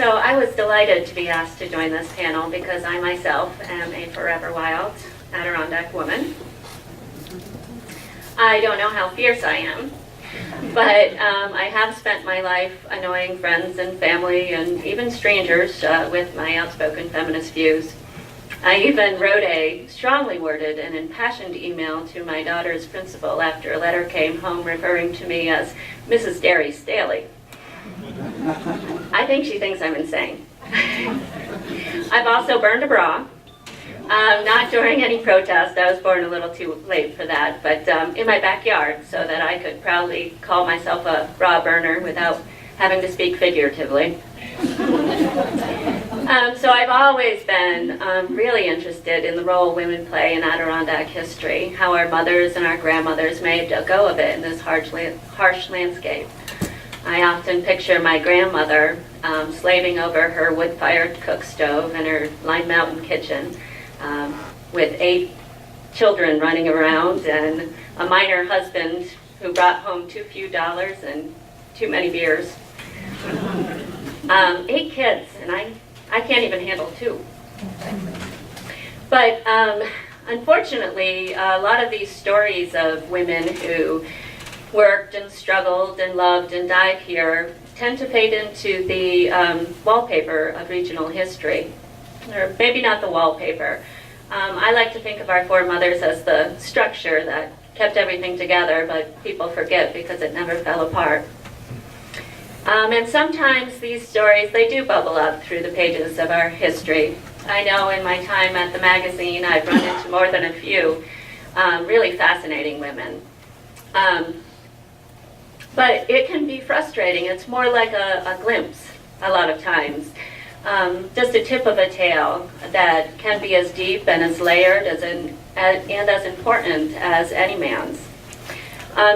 So I was delighted to be asked to join this panel because I myself am a forever wild Adirondack woman. I don't know how fierce I am, but I have spent my life annoying friends and family and even strangers with my outspoken feminist views. I even wrote a strongly worded and impassioned email to my daughter's principal after a letter came home referring to me as Mrs. Derry Staley. I think she thinks I'm insane. I've also burned a bra. Not during any protest. I was born a little too late for that, but in my backyard so that I could proudly call myself a bra burner without having to speak figuratively. So I've always been really interested in the role women play in Adirondack history, how our mothers and our grandmothers made a go of it in this harsh landscape. I often picture my grandmother slaving over her wood-fired cook stove in her Line Mountain kitchen with 8 children running around and a minor husband who brought home too few dollars and too many beers. 8 kids, and I can't even handle 2. But unfortunately, a lot of these stories of women who worked and struggled and loved and died here tend to fade into the wallpaper of regional history, or maybe not the wallpaper. I like to think of our foremothers as the structure that kept everything together, but people forget because it never fell apart. And sometimes these stories, they do bubble up through the pages of our history. I know in my time at the magazine, I've run into more than a few really fascinating women. But it can be frustrating. It's more like a glimpse a lot of times. Just a tip of a tale that can be as deep and as layered and as important as any man's.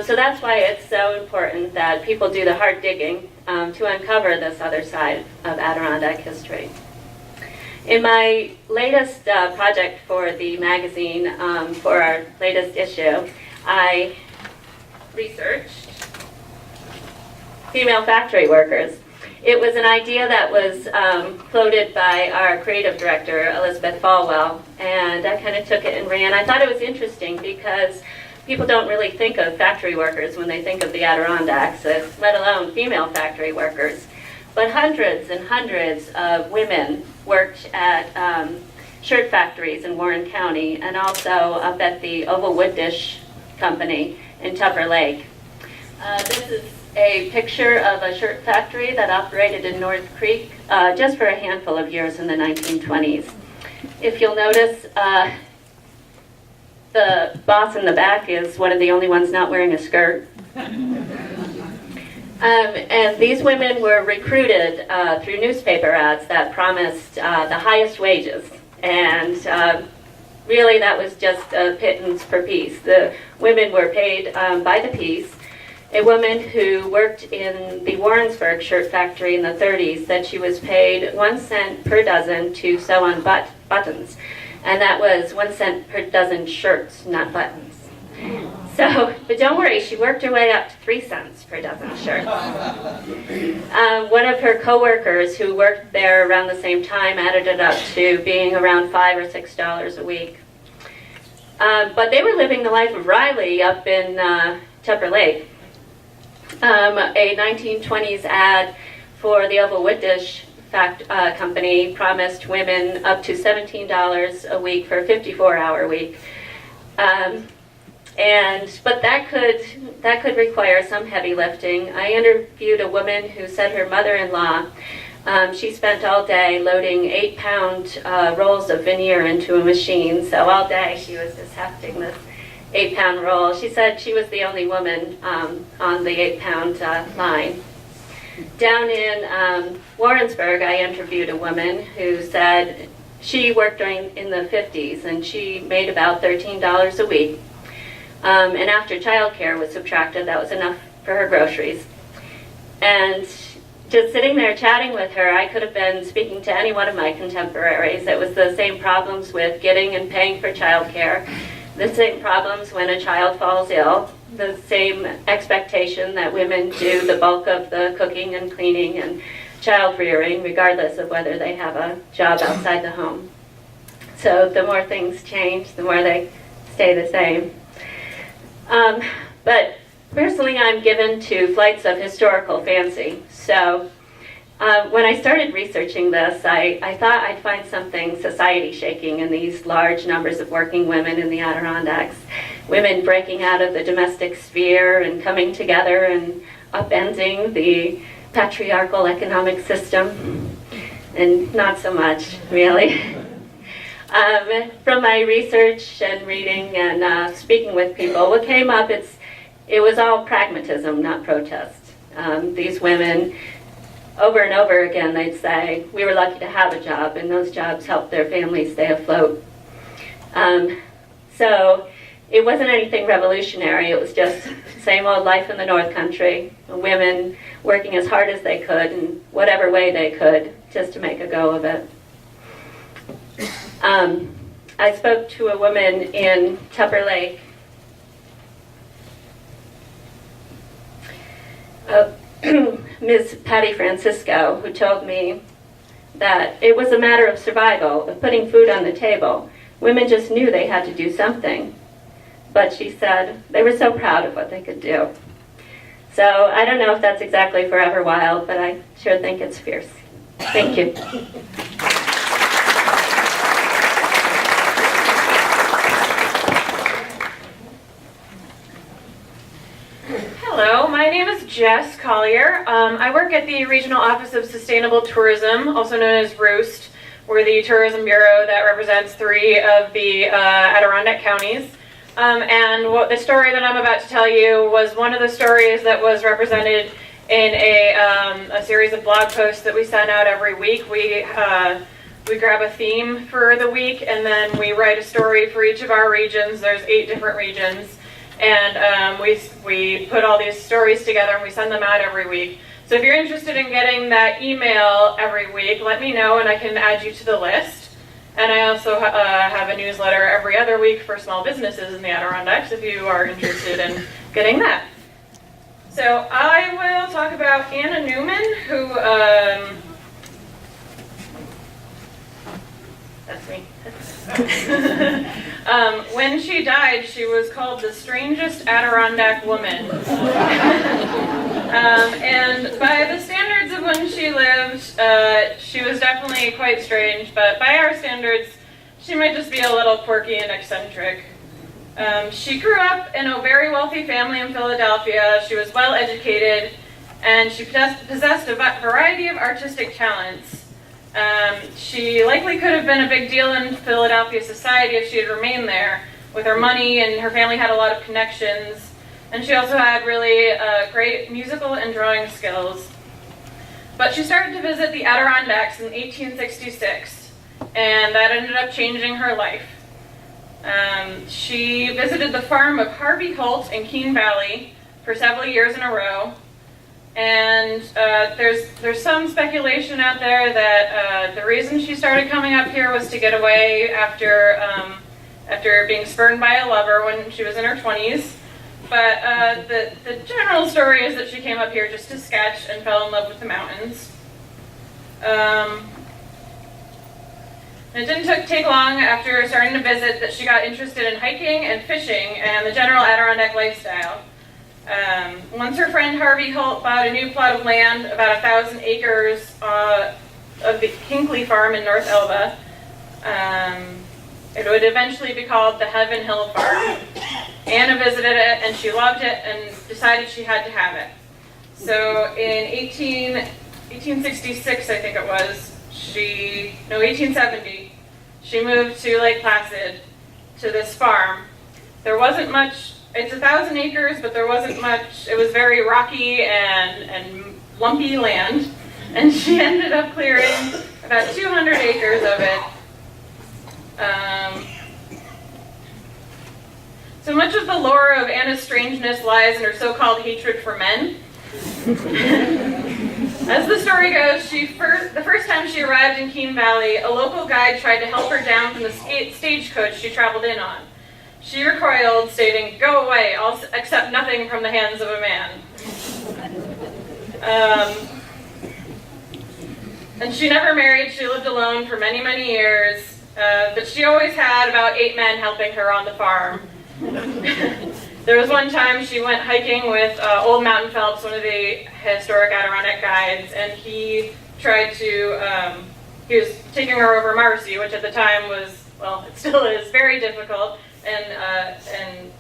So that's why it's so important that people do the hard digging to uncover this other side of Adirondack history. In my latest project for the magazine, for our latest issue, I researched female factory workers. It was an idea that was floated by our creative director, Elizabeth Falwell, and I kind of took it and ran. I thought it was interesting because people don't really think of factory workers when they think of the Adirondacks, let alone female factory workers. But hundreds and hundreds of women worked at shirt factories in Warren County and also up at the Oval Wood Dish Company in Tupper Lake. This is a picture of a shirt factory that operated in North Creek just for a handful of years in the 1920s. If you'll notice, the boss in the back is one of the only ones not wearing a skirt. And these women were recruited through newspaper ads that promised the highest wages. And really that was just a pittance per piece. The women were paid by the piece. A woman who worked in the Warrensburg shirt factory in the 30s said she was paid 1 cent per dozen to sew on buttons. And that was 1 cent per dozen shirts, not buttons. So, but don't worry, she worked her way up to 3 cents per dozen shirts. One of her coworkers who worked there around the same time added it up to being around $5 or $6 a week. But they were living the life of Riley up in Tupper Lake. A 1920s ad for the Oval Wood Dish company promised women up to $17 a week for a 54-hour week. But that could require some heavy lifting. I interviewed a woman who said her mother-in-law, she spent all day loading 8-pound rolls of veneer into a machine. So all day she was just hefting this 8-pound roll. She said she was the only woman on the 8-pound line. Down in Warrensburg, I interviewed a woman who said she worked in the 50s and she made about $13 a week. And after childcare was subtracted, that was enough for her groceries. And just sitting there chatting with her, I could have been speaking to any one of my contemporaries. It was the same problems with getting and paying for childcare, the same problems when a child falls ill, the same expectation that women do the bulk of the cooking and cleaning and child rearing, regardless of whether they have a job outside the home. So the more things change, the more they stay the same. But personally, I'm given to flights of historical fancy. So when I started researching this, I thought I'd find something society-shaking in these large numbers of working women in the Adirondacks, women breaking out of the domestic sphere and coming together and upending the patriarchal economic system, and not so much, really. From my research and reading and speaking with people, what came up, it was all pragmatism, not protest. These women, over and over again, they'd say, we were lucky to have a job, and those jobs helped their families stay afloat. So it wasn't anything revolutionary. It was just the same old life in the North Country, women working as hard as they could in whatever way they could just to make a go of it. I spoke to a woman in Tupper Lake. Ms. Patty Francisco, who told me that it was a matter of survival, of putting food on the table. Women just knew they had to do something. But she said they were so proud of what they could do. So I don't know if that's exactly forever wild, but I sure think it's fierce. Thank you. Hello, my name is Jess Collier. I work at the Regional Office of Sustainable Tourism, also known as Roost. We're the tourism bureau that represents 3 of the Adirondack counties. And the story that I'm about to tell you was one of the stories that was represented in a series of blog posts that we send out every week. We grab a theme for the week, and then we write a story for each of our regions. There's 8 different regions. And we put all these stories together and we send them out every week. So if you're interested in getting that email every week, let me know and I can add you to the list. And I also have a newsletter every other week for small businesses in the Adirondacks if you are interested in getting that. So I will talk about Anna Newman, who, that's me. When she died, she was called the strangest Adirondack woman. And by the standards of when she lived, she was definitely quite strange, but by our standards, she might just be a little quirky and eccentric. She grew up in a very wealthy family in Philadelphia. She was well educated, and she possessed a variety of artistic talents. She likely could have been a big deal in Philadelphia society if she had remained there with her money, and her family had a lot of connections. And she also had really great musical and drawing skills. But she started to visit the Adirondacks in 1866, and that ended up changing her life. She visited the farm of Harvey Holt in Keene Valley for several years in a row. And there's some speculation out there that the reason she started coming up here was to get away after being spurned by a lover when she was in her 20s. But the general story is that she came up here just to sketch and fell in love with the mountains. It didn't take long after starting to visit that she got interested in hiking and fishing and the general Adirondack lifestyle. Once her friend Harvey Holt bought a new plot of land, about 1,000 acres of the Hinkley Farm in North Elba. It would eventually be called the Heaven Hill Farm. Anna visited it and she loved it and decided she had to have it. So in 1866, I think it was, 1870, she moved to Lake Placid to this farm. There wasn't much. It's 1,000 acres, but there wasn't much. It was very rocky and lumpy land, and she ended up clearing about 200 acres of it. So much of the lore of Anna's strangeness lies in her so-called hatred for men. As the story goes, the first time she arrived in Keene Valley, a local guide tried to help her down from the stagecoach she traveled in on. She recoiled, stating, "Go away, I'll accept nothing from the hands of a man." And she never married. She lived alone for many, many years. But she always had about 8 men helping her on the farm. There was one time she went hiking with Old Mountain Phelps, one of the historic Adirondack guides, and he tried to, he was taking her over Marcy, which at the time was, well, it still is, very difficult and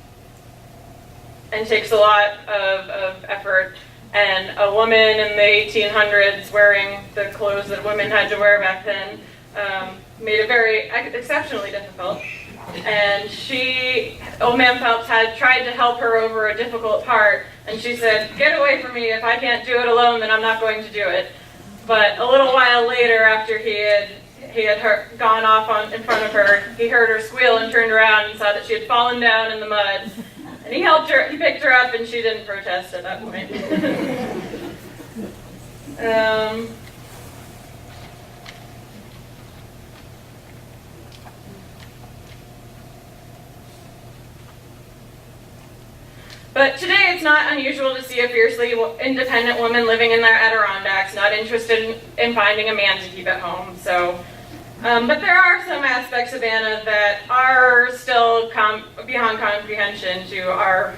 takes a lot of effort. And a woman in the 1800s wearing the clothes that women had to wear back then made it very exceptionally difficult. And Old Man Phelps had tried to help her over a difficult part, and she said, "Get away from me. If I can't do it alone, then I'm not going to do it." But a little while later, after he had gone off in front of her, he heard her squeal and turned around and saw that she had fallen down in the mud. And he helped her, he picked her up, and she didn't protest at that point. But today it's not unusual to see a fiercely independent woman living in their Adirondacks, not interested in finding a man to keep at home. So, but there are some aspects of Anna that are still beyond comprehension to our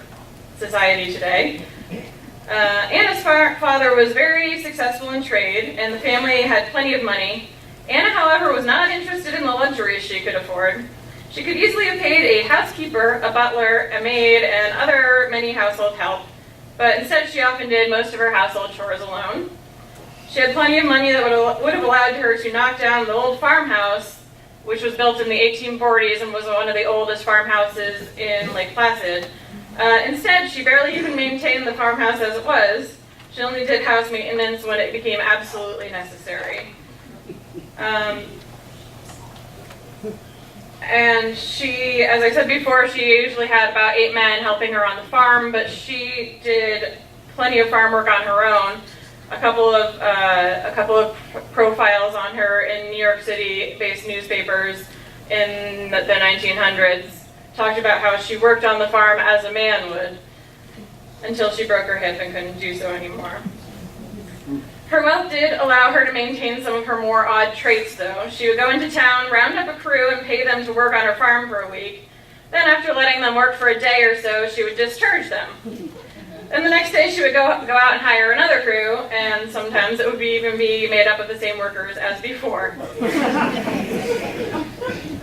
society today. Anna's father was very successful in trade, and the family had plenty of money. Anna, however, was not interested in the luxuries she could afford. She could easily have paid a housekeeper, a butler, a maid, and other many household help, but instead she often did most of her household chores alone. She had plenty of money that would have allowed her to knock down the old farmhouse, which was built in the 1840s and was one of the oldest farmhouses in Lake Placid. Instead, she barely even maintained the farmhouse as it was. She only did house maintenance when it became absolutely necessary. And she, as I said before, she usually had about 8 men helping her on the farm, but she did plenty of farm work on her own. A couple of profiles on her in New York City-based newspapers in the 1900s talked about how she worked on the farm as a man would until she broke her hip and couldn't do so anymore. Her wealth did allow her to maintain some of her more odd traits, though. She would go into town, round up a crew, and pay them to work on her farm for a week. Then, after letting them work for a day or so, she would discharge them. And the next day, she would go out and hire another crew, and sometimes it would even be made up of the same workers as before.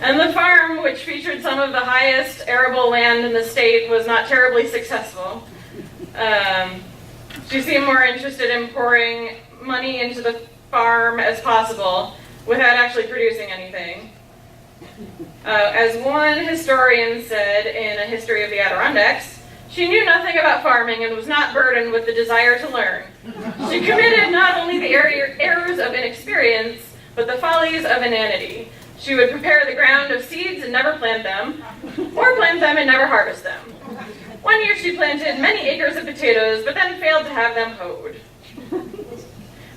And the farm, which featured some of the highest arable land in the state, was not terribly successful. She seemed more interested in pouring money into the farm as possible without actually producing anything. As one historian said in A History of the Adirondacks, she knew nothing about farming and was not burdened with the desire to learn. She committed not only the errors of inexperience, but the follies of inanity. She would prepare the ground of seeds and never plant them, or plant them and never harvest them. One year she planted many acres of potatoes, but then failed to have them hoed.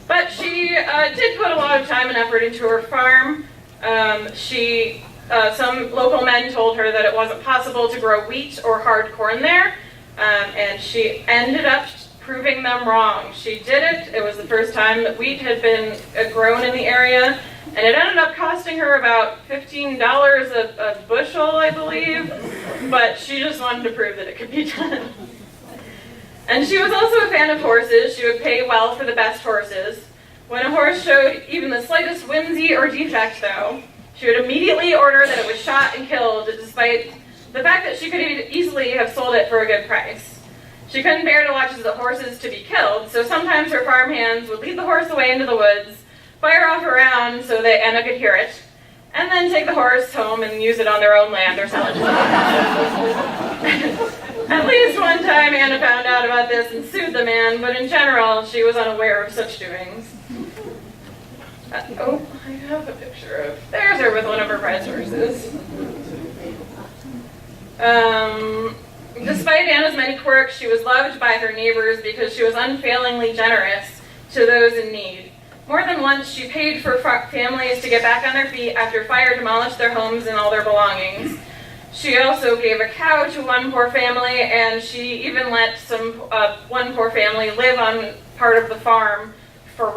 But she did put a lot of time and effort into her farm. Some local men told her that it wasn't possible to grow wheat or hard corn there, and she ended up proving them wrong. She did it. It was the first time that wheat had been grown in the area, and it ended up costing her about $15 a bushel, I believe, but she just wanted to prove that it could be done. And she was also a fan of horses. She would pay well for the best horses. When a horse showed even the slightest whimsy or defect, though, she would immediately order that it was shot and killed, despite the fact that she could easily have sold it for a good price. She couldn't bear to watch the horses to be killed, so sometimes her farm hands would lead the horse away into the woods, fire off a round so that Anna could hear it, and then take the horse home and use it on their own land or sell it to them. At least one time Anna found out about this and sued the man, but in general she was unaware of such doings. I have a picture of... There's her with one of her prize horses. Despite Anna's many quirks, she was loved by her neighbors because she was unfailingly generous to those in need. More than once, she paid for families to get back on their feet after fire demolished their homes and all their belongings. She also gave a cow to one poor family, and she even let one poor family live on part of the farm for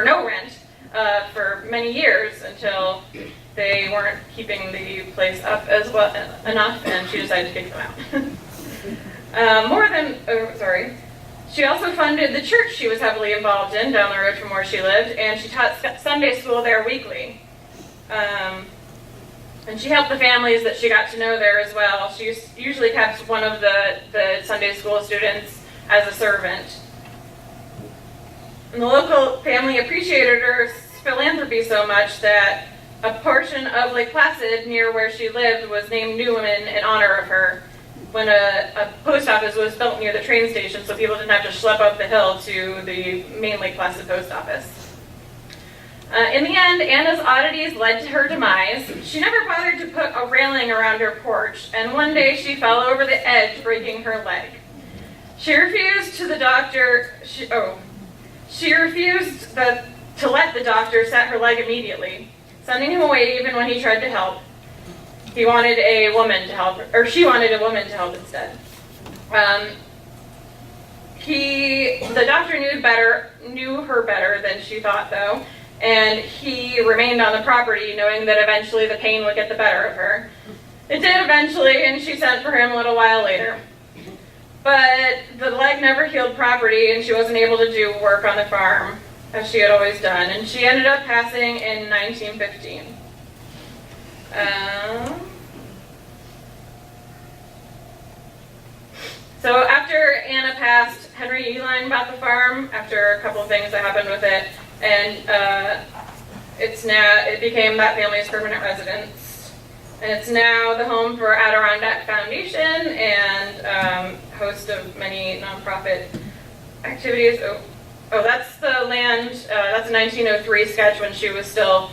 no rent, for many years until they weren't keeping the place up as well enough, and she decided to kick them out. She also funded the church she was heavily involved in down the road from where she lived, and she taught Sunday school there weekly. And she helped the families that she got to know there as well. She usually kept one of the Sunday school students as a servant. And the local family appreciated her philanthropy so much that a portion of Lake Placid near where she lived was named Newman in honor of her, when a post office was built near the train station so people didn't have to schlep up the hill to the main Lake Placid post office. In the end, Anna's oddities led to her demise. She never bothered to put a railing around her porch, and one day she fell over the edge, breaking her leg. She refused to let the doctor set her leg immediately, sending him away even when he tried to help. He wanted a woman to help, or she wanted a woman to help instead. The doctor knew her better than she thought, though, and he remained on the property, knowing that eventually the pain would get the better of her. It did eventually, and she sent for him a little while later. But the leg never healed properly, and she wasn't able to do work on the farm, as she had always done, and she ended up passing in 1915. So after Anna passed, Henry Uline bought the farm after a couple of things that happened with it, and it became that family's permanent residence. And it's now the home for Adirondack Foundation and host of many nonprofit activities. Oh, that's the land. That's a 1903 sketch when she was still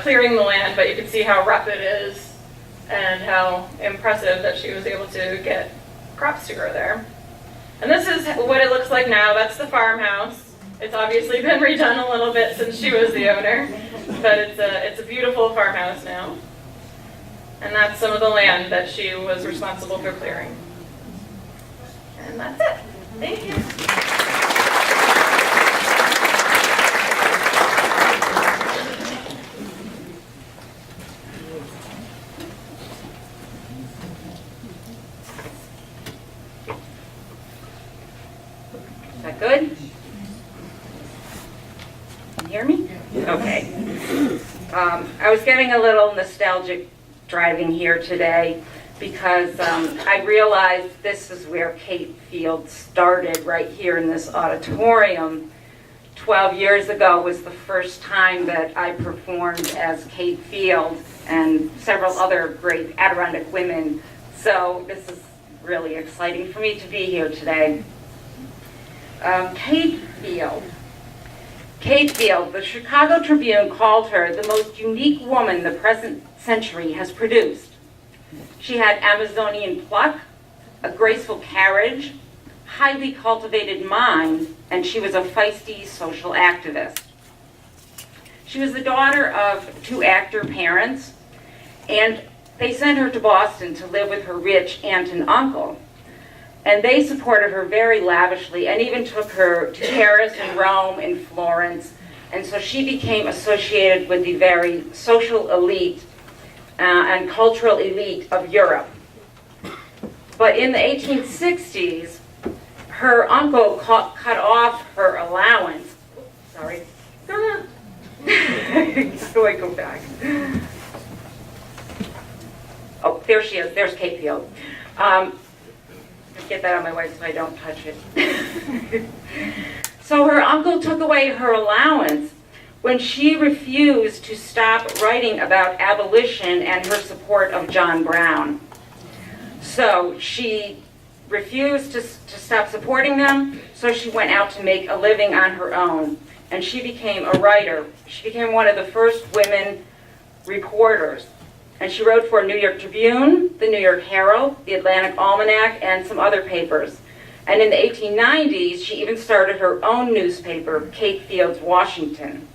clearing the land, but you can see how rough it is and how impressive that she was able to get crops to grow there. And this is what it looks like now. That's the farmhouse. It's obviously been redone a little bit since she was the owner, but it's a beautiful farmhouse now. And that's some of the land that she was responsible for clearing. And that's it. Thank you. Is that good? Can you hear me? Okay. I was getting a little nostalgic driving here today because I realized this is where Kate Field started, right here in this auditorium. 12 years ago was the first time that I performed as Kate Field and several other great Adirondack women. So this is really exciting for me to be here today. Kate Field. Kate Field, the Chicago Tribune called her the most unique woman the present century has produced. She had Amazonian pluck, a graceful carriage, highly cultivated mind, and she was a feisty social activist. She was the daughter of two actor parents, and they sent her to Boston to live with her rich aunt and uncle. And they supported her very lavishly and even took her to Paris and Rome and Florence. And so she became associated with the very social elite and cultural elite of Europe. But in the 1860s, her uncle cut off her allowance. Sorry. How do I go back? Oh, there she is. There's Kate Field. Get that on my way so I don't touch it. So her uncle took away her allowance when she refused to stop writing about abolition and her support of John Brown. So she refused to stop supporting them, so she went out to make a living on her own. And she became a writer. She became one of the first women reporters. And she wrote for New York Tribune, the New York Herald, the Atlantic Almanac, and some other papers. And in the 1890s, she even started her own newspaper, Kate Field's Washington.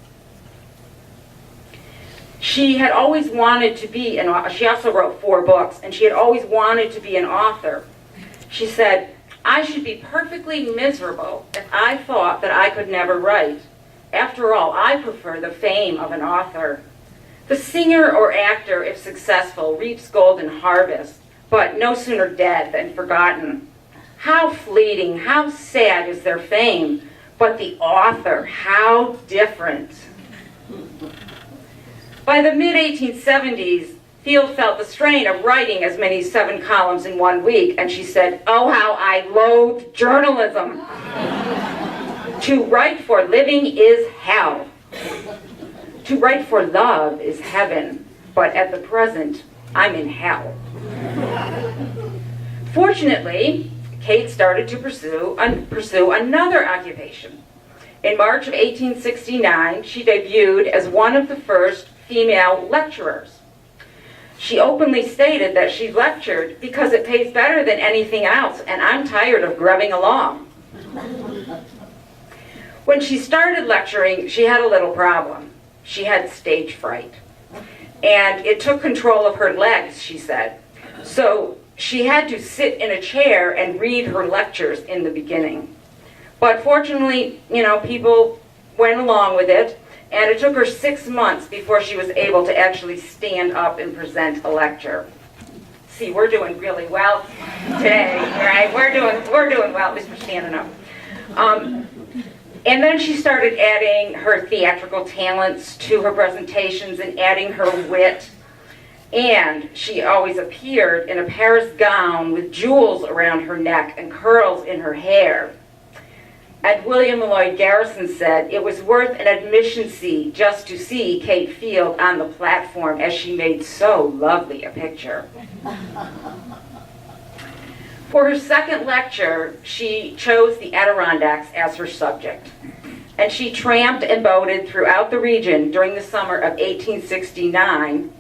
She had always wanted to be an author. She also wrote 4 books, and she had always wanted to be an author. She said, "I should be perfectly miserable if I thought that I could never write. After all, I prefer the fame of an author. The singer or actor, if successful, reaps golden harvest, but no sooner dead than forgotten. How fleeting, how sad is their fame, but the author, how different. By the mid-1870s, Field felt the strain of writing as many 7 columns in 1 week, and she said, "Oh, how I loathe journalism. To write for living is hell. To write for love is heaven, but at the present, I'm in hell." Fortunately, Kate started to pursue another occupation. In March of 1869, she debuted as one of the first female lecturers. She openly stated that she lectured because it pays better than anything else, and I'm tired of grubbing along. When she started lecturing, she had a little problem. She had stage fright, and it took control of her legs, she said. So she had to sit in a chair and read her lectures in the beginning. But fortunately, people went along with it, and it took her 6 months before she was able to actually stand up and present a lecture. See, we're doing really well today, right? We're doing well, at least we're standing up. And then she started adding her theatrical talents to her presentations and adding her wit. And she always appeared in a Paris gown with jewels around her neck and curls in her hair. And William Lloyd Garrison said it was worth an admission fee just to see Kate Field on the platform, as she made so lovely a picture. For her second lecture, she chose the Adirondacks as her subject. And she tramped and boated throughout the region during the summer of 1869,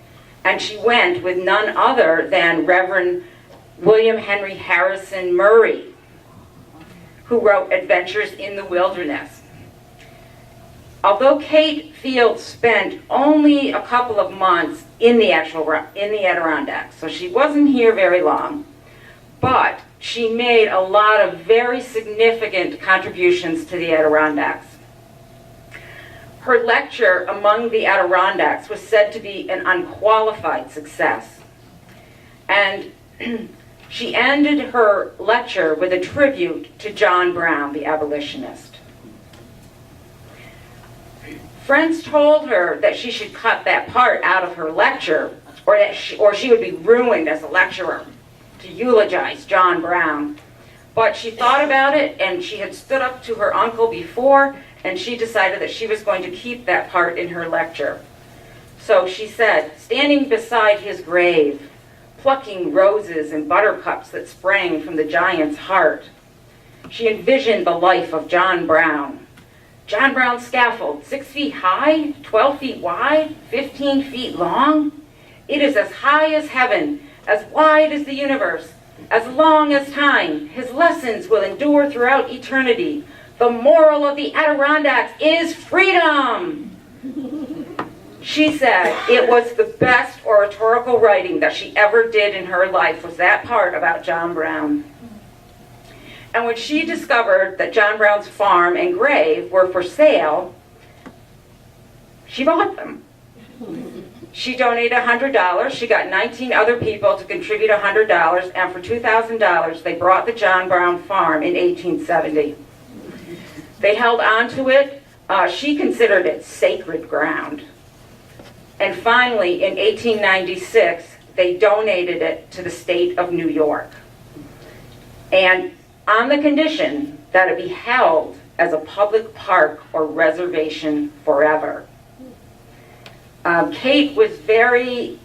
and she went with none other than Reverend William Henry Harrison Murray, who wrote Adventures in the Wilderness. Although Kate Field spent only a couple of months in the Adirondacks, so she wasn't here very long, but she made a lot of very significant contributions to the Adirondacks. Her lecture among the Adirondacks was said to be an unqualified success. And she ended her lecture with a tribute to John Brown, the abolitionist. Friends told her that she should cut that part out of her lecture, or she would be ruined as a lecturer, to eulogize John Brown. But she thought about it, and she had stood up to her uncle before, and she decided that she was going to keep that part in her lecture. So she said, standing beside his grave, plucking roses and buttercups that sprang from the giant's heart, she envisioned the life of John Brown. John Brown's scaffold, 6 feet high, 12 feet wide, 15 feet long. It is as high as heaven, as wide as the universe, as long as time. His lessons will endure throughout eternity. The moral of the Adirondacks is freedom. She said it was the best oratorical writing that she ever did in her life, was that part about John Brown. And when she discovered that John Brown's farm and grave were for sale, she bought them. She donated $100. She got 19 other people to contribute $100, and for $2,000, they bought the John Brown farm in 1870. They held on to it. She considered it sacred ground. And finally, in 1896, they donated it to the state of New York. And on the condition that it be held as a public park or reservation forever. Kate was very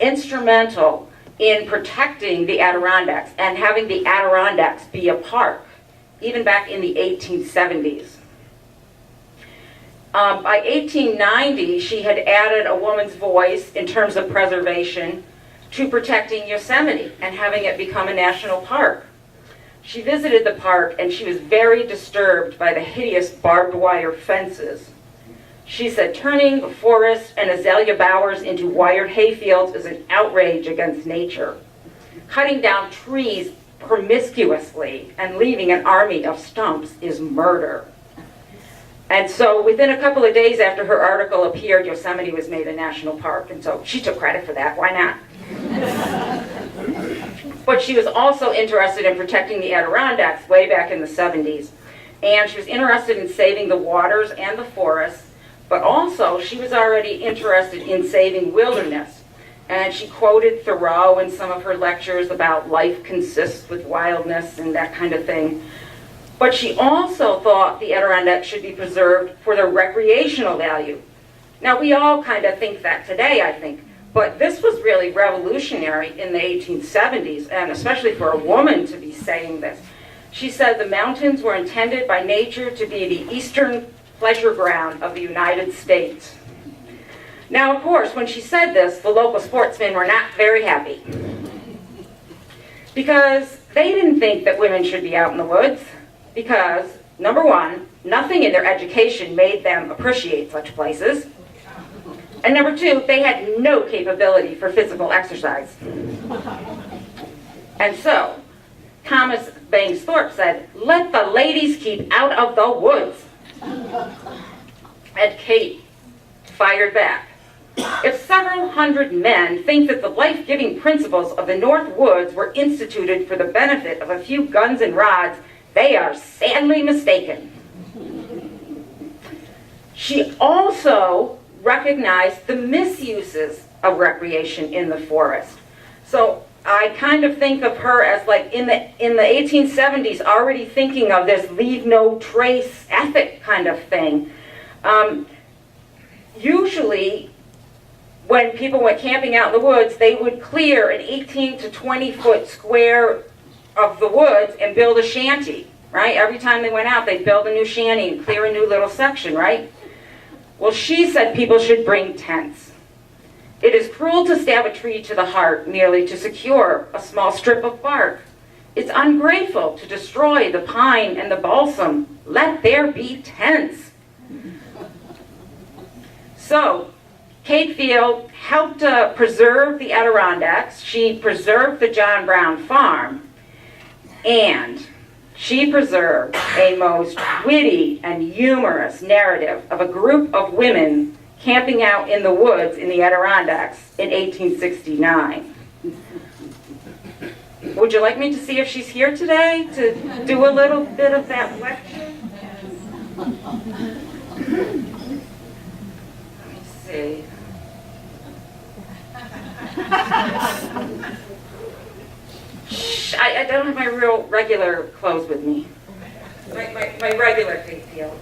instrumental in protecting the Adirondacks and having the Adirondacks be a park, even back in the 1870s. By 1890, she had added a woman's voice in terms of preservation to protecting Yosemite and having it become a national park. She visited the park and she was very disturbed by the hideous barbed wire fences. She said, turning the forest and azalea bowers into wired hayfields is an outrage against nature. Cutting down trees promiscuously and leaving an army of stumps is murder. And so within a couple of days after her article appeared, Yosemite was made a national park, and so she took credit for that. Why not? But she was also interested in protecting the Adirondacks way back in the 70s. And she was interested in saving the waters and the forests, but also she was already interested in saving wilderness. And she quoted Thoreau in some of her lectures about life consists with wildness and that kind of thing. But she also thought the Adirondacks should be preserved for their recreational value. Now, we all kind of think that today, I think, but this was really revolutionary in the 1870s, and especially for a woman to be saying this. She said the mountains were intended by nature to be the eastern pleasure ground of the United States. Now, of course, when she said this, the local sportsmen were not very happy, because they didn't think that women should be out in the woods, because, number one, nothing in their education made them appreciate such places, and number two, they had no capability for physical exercise. And so, Thomas Bangs Thorpe said, "Let the ladies keep out of the woods." And Kate fired back. "If several hundred men think that the life-giving principles of the North Woods were instituted for the benefit of a few guns and rods, they are sadly mistaken." She also recognized the misuses of recreation in the forest. So I kind of think of her as like in the 1870s already thinking of this leave no trace ethic kind of thing. Usually when people went camping out in the woods, they would clear an 18 to 20 foot square of the woods and build a shanty, right? Every time they went out, they'd build a new shanty and clear a new little section, right? Well, she said people should bring tents. "It is cruel to stab a tree to the heart merely to secure a small strip of bark. It's ungrateful to destroy the pine and the balsam. Let there be tents." So, Kate Field helped preserve the Adirondacks. She preserved the John Brown farm, and she preserved a most witty and humorous narrative of a group of women camping out in the woods in the Adirondacks in 1869. Would you like me to see if she's here today to do a little bit of that lecture? Let me see. Shh, I don't have my real regular clothes with me. My regular Kate Field.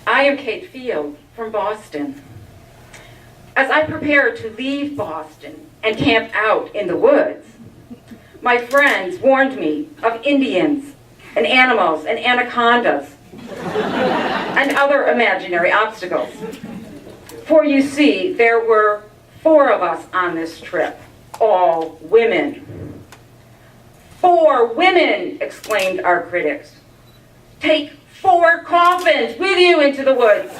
I am Kate Field from Boston. As I prepared to leave Boston and camp out in the woods, my friends warned me of Indians and animals and anacondas and other imaginary obstacles. For you see, there were 4 of us on this trip, all women. 4 women, exclaimed our critics. Take 4 coffins with you into the woods.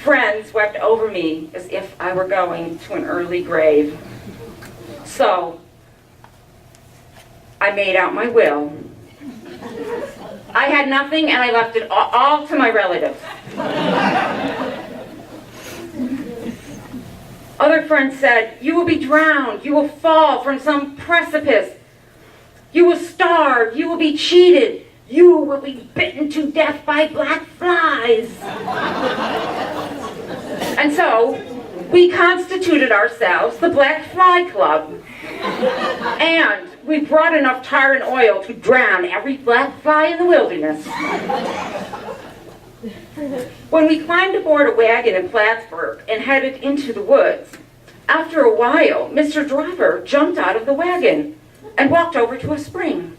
Friends wept over me as if I were going to an early grave. So, I made out my will. I had nothing and I left it all to my relatives. Other friends said, "You will be drowned, you will fall from some precipice, you will starve, you will be cheated, you will be bitten to death by black flies." And so, we constituted ourselves the Black Fly Club. And we brought enough tar and oil to drown every black fly in the wilderness. When we climbed aboard a wagon in Plattsburgh and headed into the woods, after a while, Mr. Driver jumped out of the wagon and walked over to a spring.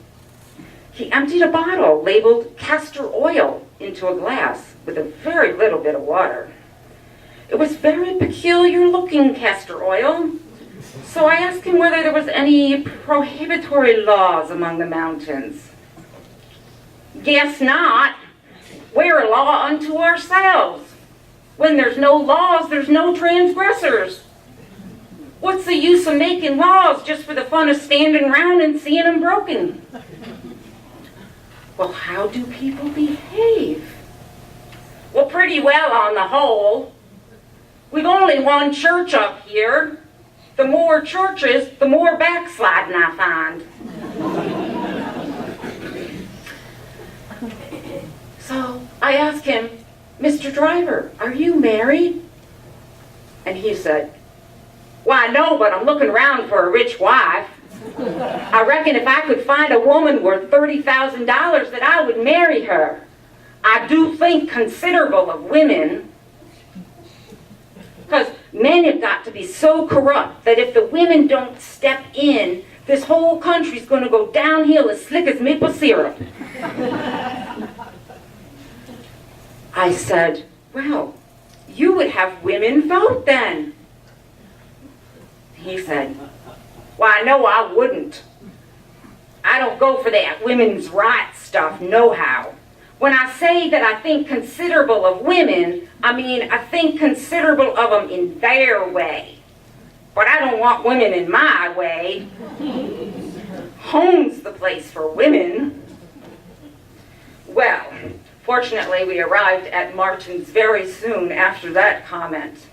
He emptied a bottle labeled castor oil into a glass with a very little bit of water. It was very peculiar looking castor oil, so I asked him whether there was any prohibitory laws among the mountains. Guess not. We're a law unto ourselves. When there's no laws, there's no transgressors. What's the use of making laws just for the fun of standing around and seeing them broken? Well, how do people behave? Well, pretty well on the whole. We've only one church up here. The more churches, the more backsliding I find. So I asked him, Mr. Driver, are you married? And he said, why, no, but I'm looking around for a rich wife. I reckon if I could find a woman worth $30,000 that I would marry her. I do think considerable of women. Because men have got to be so corrupt that if the women don't step in, this whole country's going to go downhill as slick as maple syrup. I said, well, you would have women vote then. He said, why, no, I wouldn't. I don't go for that women's rights stuff, nohow. When I say that I think considerable of women, I mean I think considerable of them in their way. But I don't want women in my way. Home's the place for women. Well, fortunately we arrived at Martin's very soon after that comment.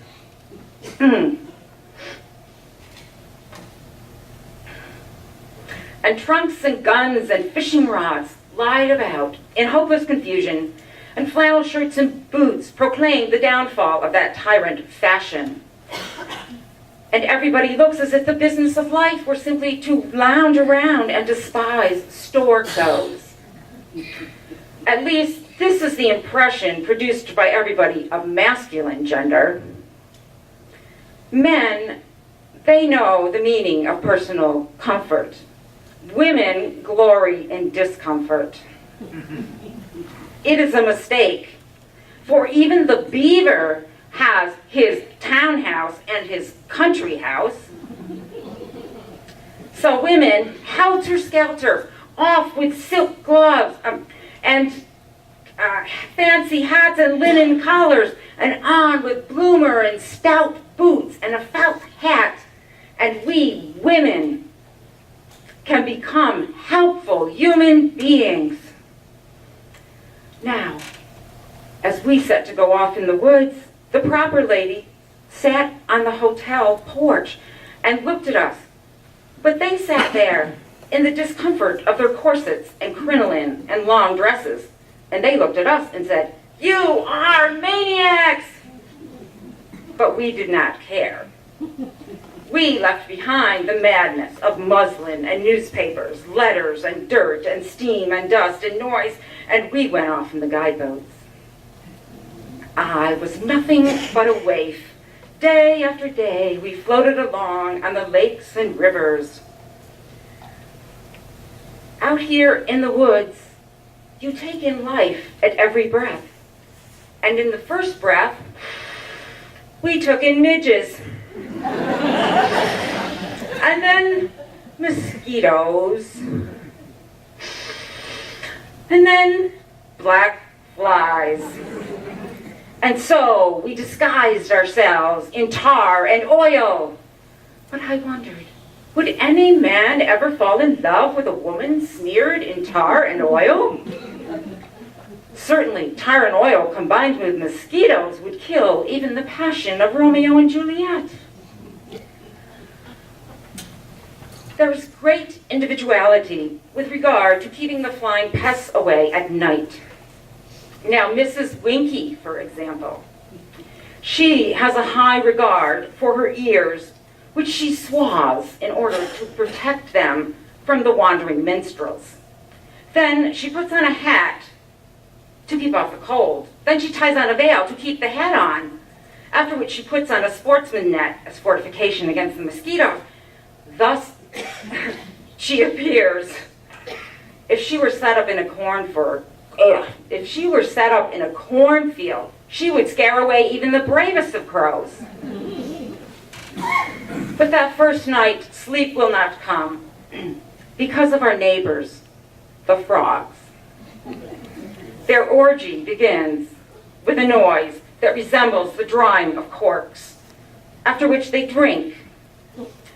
And trunks and guns and fishing rods lied about in hopeless confusion, and flannel shirts and boots proclaimed the downfall of that tyrant fashion. And everybody looks as if the business of life were simply to lounge around and despise store clothes. At least this is the impression produced by everybody of masculine gender. Men, they know the meaning of personal comfort. Women glory in discomfort. It is a mistake, for even the beaver has his townhouse and his country house. So women, helter-skelter, off with silk gloves and fancy hats and linen collars, and on with bloomer and stout boots and a felt hat, and we women can become helpful human beings. Now, as we set to go off in the woods, the proper lady sat on the hotel porch and looked at us. But they sat there in the discomfort of their corsets and crinoline and long dresses, and they looked at us and said, "You are maniacs!" But we did not care. We left behind the madness of muslin and newspapers, letters and dirt and steam and dust and noise, and we went off in the guideboats. I was nothing but a waif. Day after day we floated along on the lakes and rivers. Out here in the woods, you take in life at every breath. And in the first breath, we took in midges. And then mosquitoes. And then black flies. And so we disguised ourselves in tar and oil. But I wondered, would any man ever fall in love with a woman smeared in tar and oil? Certainly, tar and oil combined with mosquitoes would kill even the passion of Romeo and Juliet. There was great individuality with regard to keeping the flying pests away at night. Now, Mrs. Winky, for example, she has a high regard for her ears, which she swathes in order to protect them from the wandering minstrels. Then she puts on a hat to keep off the cold. Then she ties on a veil to keep the hat on, after which she puts on a sportsman net as fortification against the mosquitoes. Thus, she appears. If she were set up in a cornfield, she would scare away even the bravest of crows. But that first night, sleep will not come because of our neighbors, the frogs. Their orgy begins with a noise that resembles the drawing of corks, after which they drink.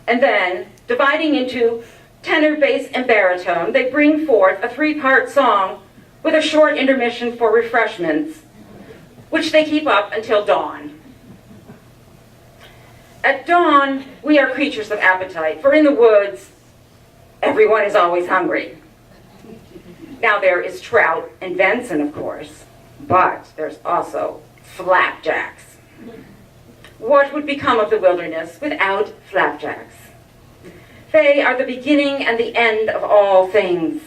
And then, dividing into tenor, bass, and baritone, they bring forth a 3-part song with a short intermission for refreshments, which they keep up until dawn. At dawn, we are creatures of appetite, for in the woods, everyone is always hungry. Now there is trout and venison, of course, but there's also flapjacks. What would become of the wilderness without flapjacks? They are the beginning and the end of all things.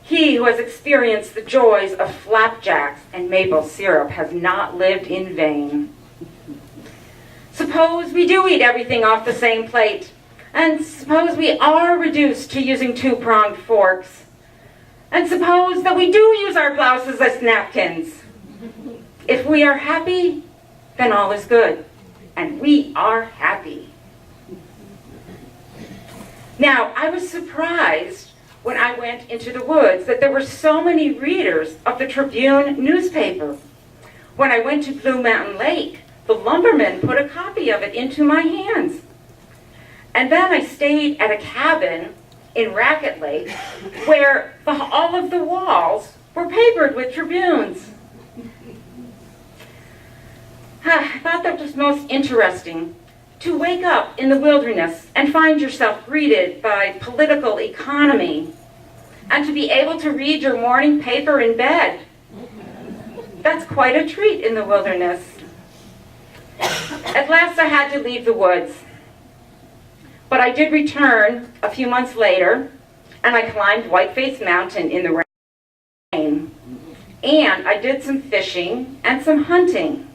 He who has experienced the joys of flapjacks and maple syrup has not lived in vain. Suppose we do eat everything off the same plate, and suppose we are reduced to using 2-pronged forks, and suppose that we do use our blouses as napkins. If we are happy, then all is good, and we are happy. Now, I was surprised when I went into the woods that there were so many readers of the Tribune newspaper. When I went to Blue Mountain Lake, the lumberman put a copy of it into my hands. And then I stayed at a cabin in Racket Lake where all of the walls were papered with Tribunes. I thought that was most interesting, to wake up in the wilderness and find yourself greeted by political economy, and to be able to read your morning paper in bed. That's quite a treat in the wilderness. At last I had to leave the woods, but I did return a few months later, and I climbed Whiteface Mountain in the rain, and I did some fishing and some hunting.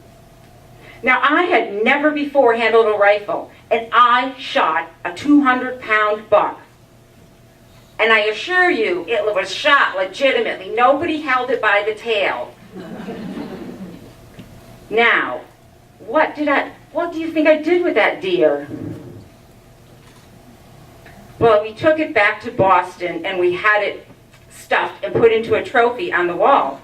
Now, I had never before handled a rifle, and I shot a 200-pound buck. And I assure you, it was shot legitimately. Nobody held it by the tail. Now, what do you think I did with that deer? Well, we took it back to Boston, and we had it stuffed and put into a trophy on the wall.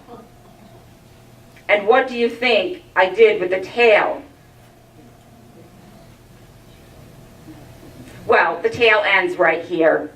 And what do you think I did with the tail? Well, the tail ends right here.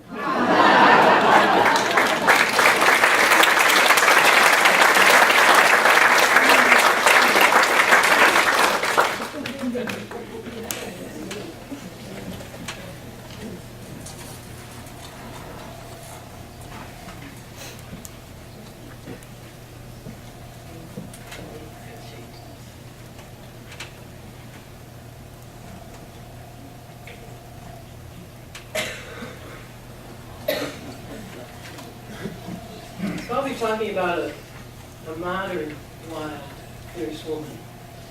I'll be talking about a modern, wild, fierce woman.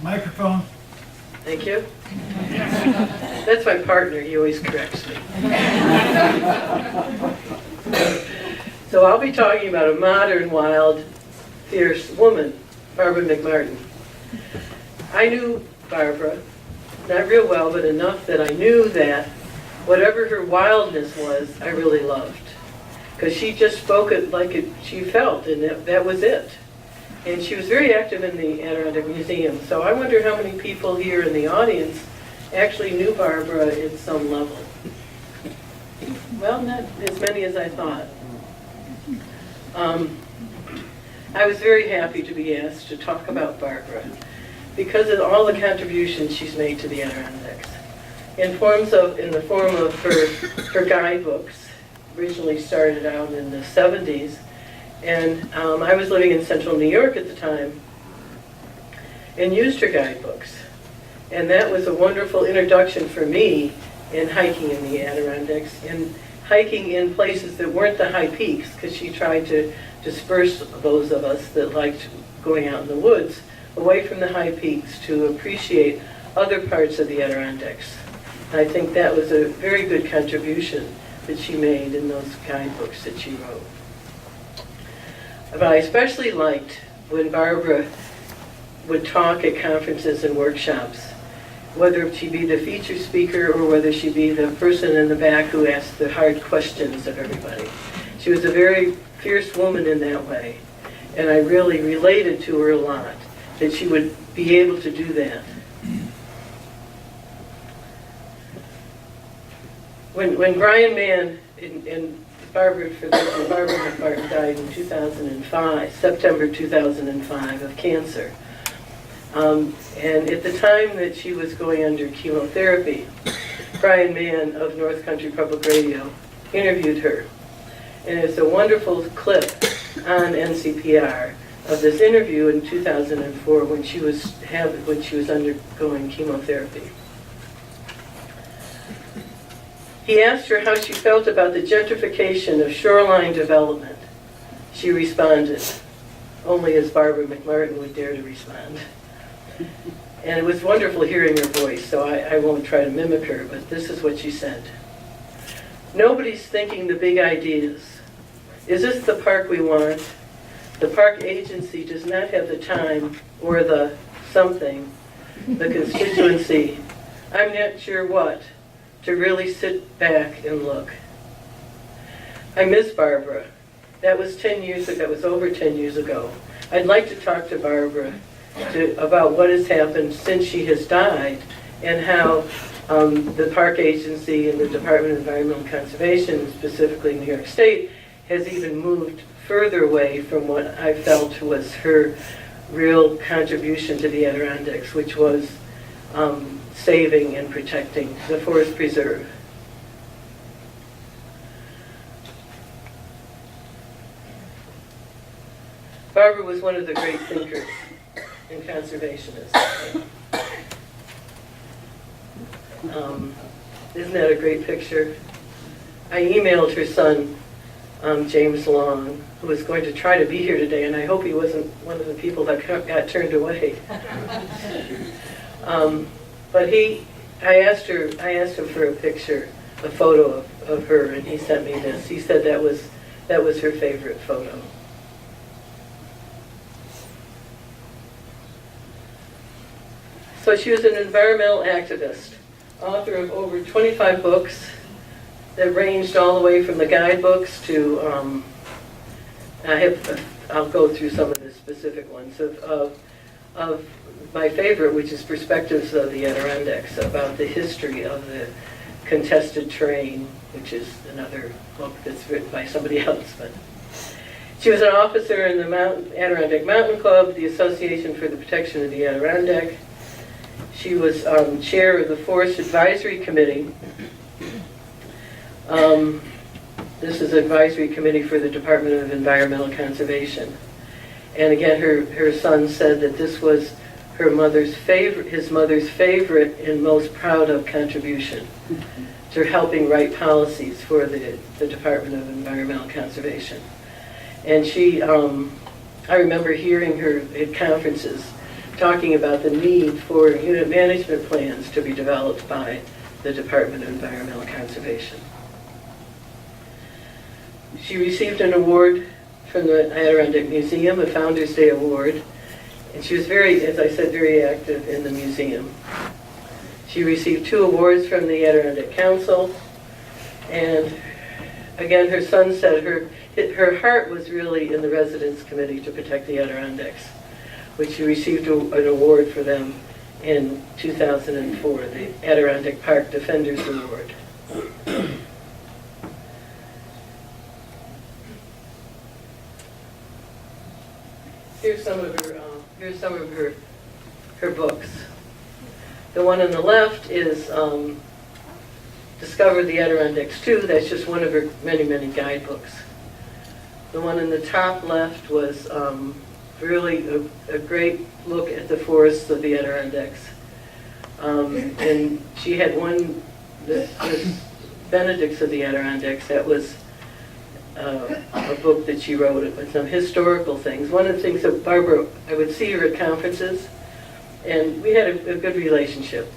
Microphone. Thank you. That's my partner, he always corrects me. So I'll be talking about a modern, wild, fierce woman, Barbara McMartin. I knew Barbara, not real well, but enough that I knew that whatever her wildness was, I really loved. Because she just spoke it like she felt, and that was it. And she was very active in the Adirondack Museum. So I wonder how many people here in the audience actually knew Barbara in some level. Well, not as many as I thought. I was very happy to be asked to talk about Barbara because of all the contributions she's made to the Adirondacks. In the form of her guidebooks. Originally started out in the 70s, and I was living in central New York at the time and used her guidebooks. And that was a wonderful introduction for me in hiking in the Adirondacks and hiking in places that weren't the high peaks, because she tried to disperse those of us that liked going out in the woods away from the high peaks to appreciate other parts of the Adirondacks. And I think that was a very good contribution that she made in those guidebooks that she wrote. But I especially liked when Barbara would talk at conferences and workshops, whether she be the feature speaker or whether she be the person in the back who asked the hard questions of everybody. She was a very fierce woman in that way, and I really related to her a lot, that she would be able to do that. When Brian Mann and Barbara McMartin died in 2005, September 2005, of cancer. And at the time that she was going under chemotherapy, Brian Mann of North Country Public Radio interviewed her. And there's a wonderful clip on NCPR of this interview in 2004 when she was undergoing chemotherapy. He asked her how she felt about the gentrification of shoreline development. She responded, only as Barbara McMartin would dare to respond. And it was wonderful hearing her voice, so I won't try to mimic her, but this is what she said. Nobody's thinking the big ideas. Is this the park we want? The park agency does not have the time or the something, the constituency, I'm not sure what, to really sit back and look. I miss Barbara. That was 10 years ago. That was over 10 years ago. I'd like to talk to Barbara about what has happened since she has died and how the park agency and the Department of Environmental Conservation, specifically New York State, has even moved further away from what I felt was her real contribution to the Adirondacks, which was saving and protecting the forest preserve. Barbara was one of the great thinkers and conservationists. Isn't that a great picture? I emailed her son, James Long, who was going to try to be here today, and I hope he wasn't one of the people that got turned away. But I asked him for a picture, a photo of her, and he sent me this. He said that was her favorite photo. So she was an environmental activist, author of over 25 books that ranged all the way from the guidebooks to, I'll go through some of the specific ones of my favorite, which is Perspectives of the Adirondacks, about the history of the contested terrain, which is another book that's written by somebody else. But she was an officer in the Adirondack Mountain Club, the Association for the Protection of the Adirondack. She was chair of the Forest Advisory Committee. This is advisory committee for the Department of Environmental Conservation. And again, her son said that this was his mother's favorite and most proud of contribution to helping write policies for the Department of Environmental Conservation. And she, I remember hearing her at conferences talking about the need for unit management plans to be developed by the Department of Environmental Conservation. She received an award from the Adirondack Museum, a Founders Day Award, and she was very, as I said, very active in the museum. She received 2 awards from the Adirondack Council, and again, her son said her heart was really in the Residence Committee to protect the Adirondacks, which she received an award for them in 2004, the Adirondack Park Defenders Award. Here's some of her books. The one on the left is Discover the Adirondacks 2. That's just one of her many, many guidebooks. The one in the top left was really a great look at the forests of the Adirondacks. And she had one, this Benedicts of the Adirondacks, that was a book that she wrote with some historical things. One of the things that Barbara, I would see her at conferences, and we had a good relationship.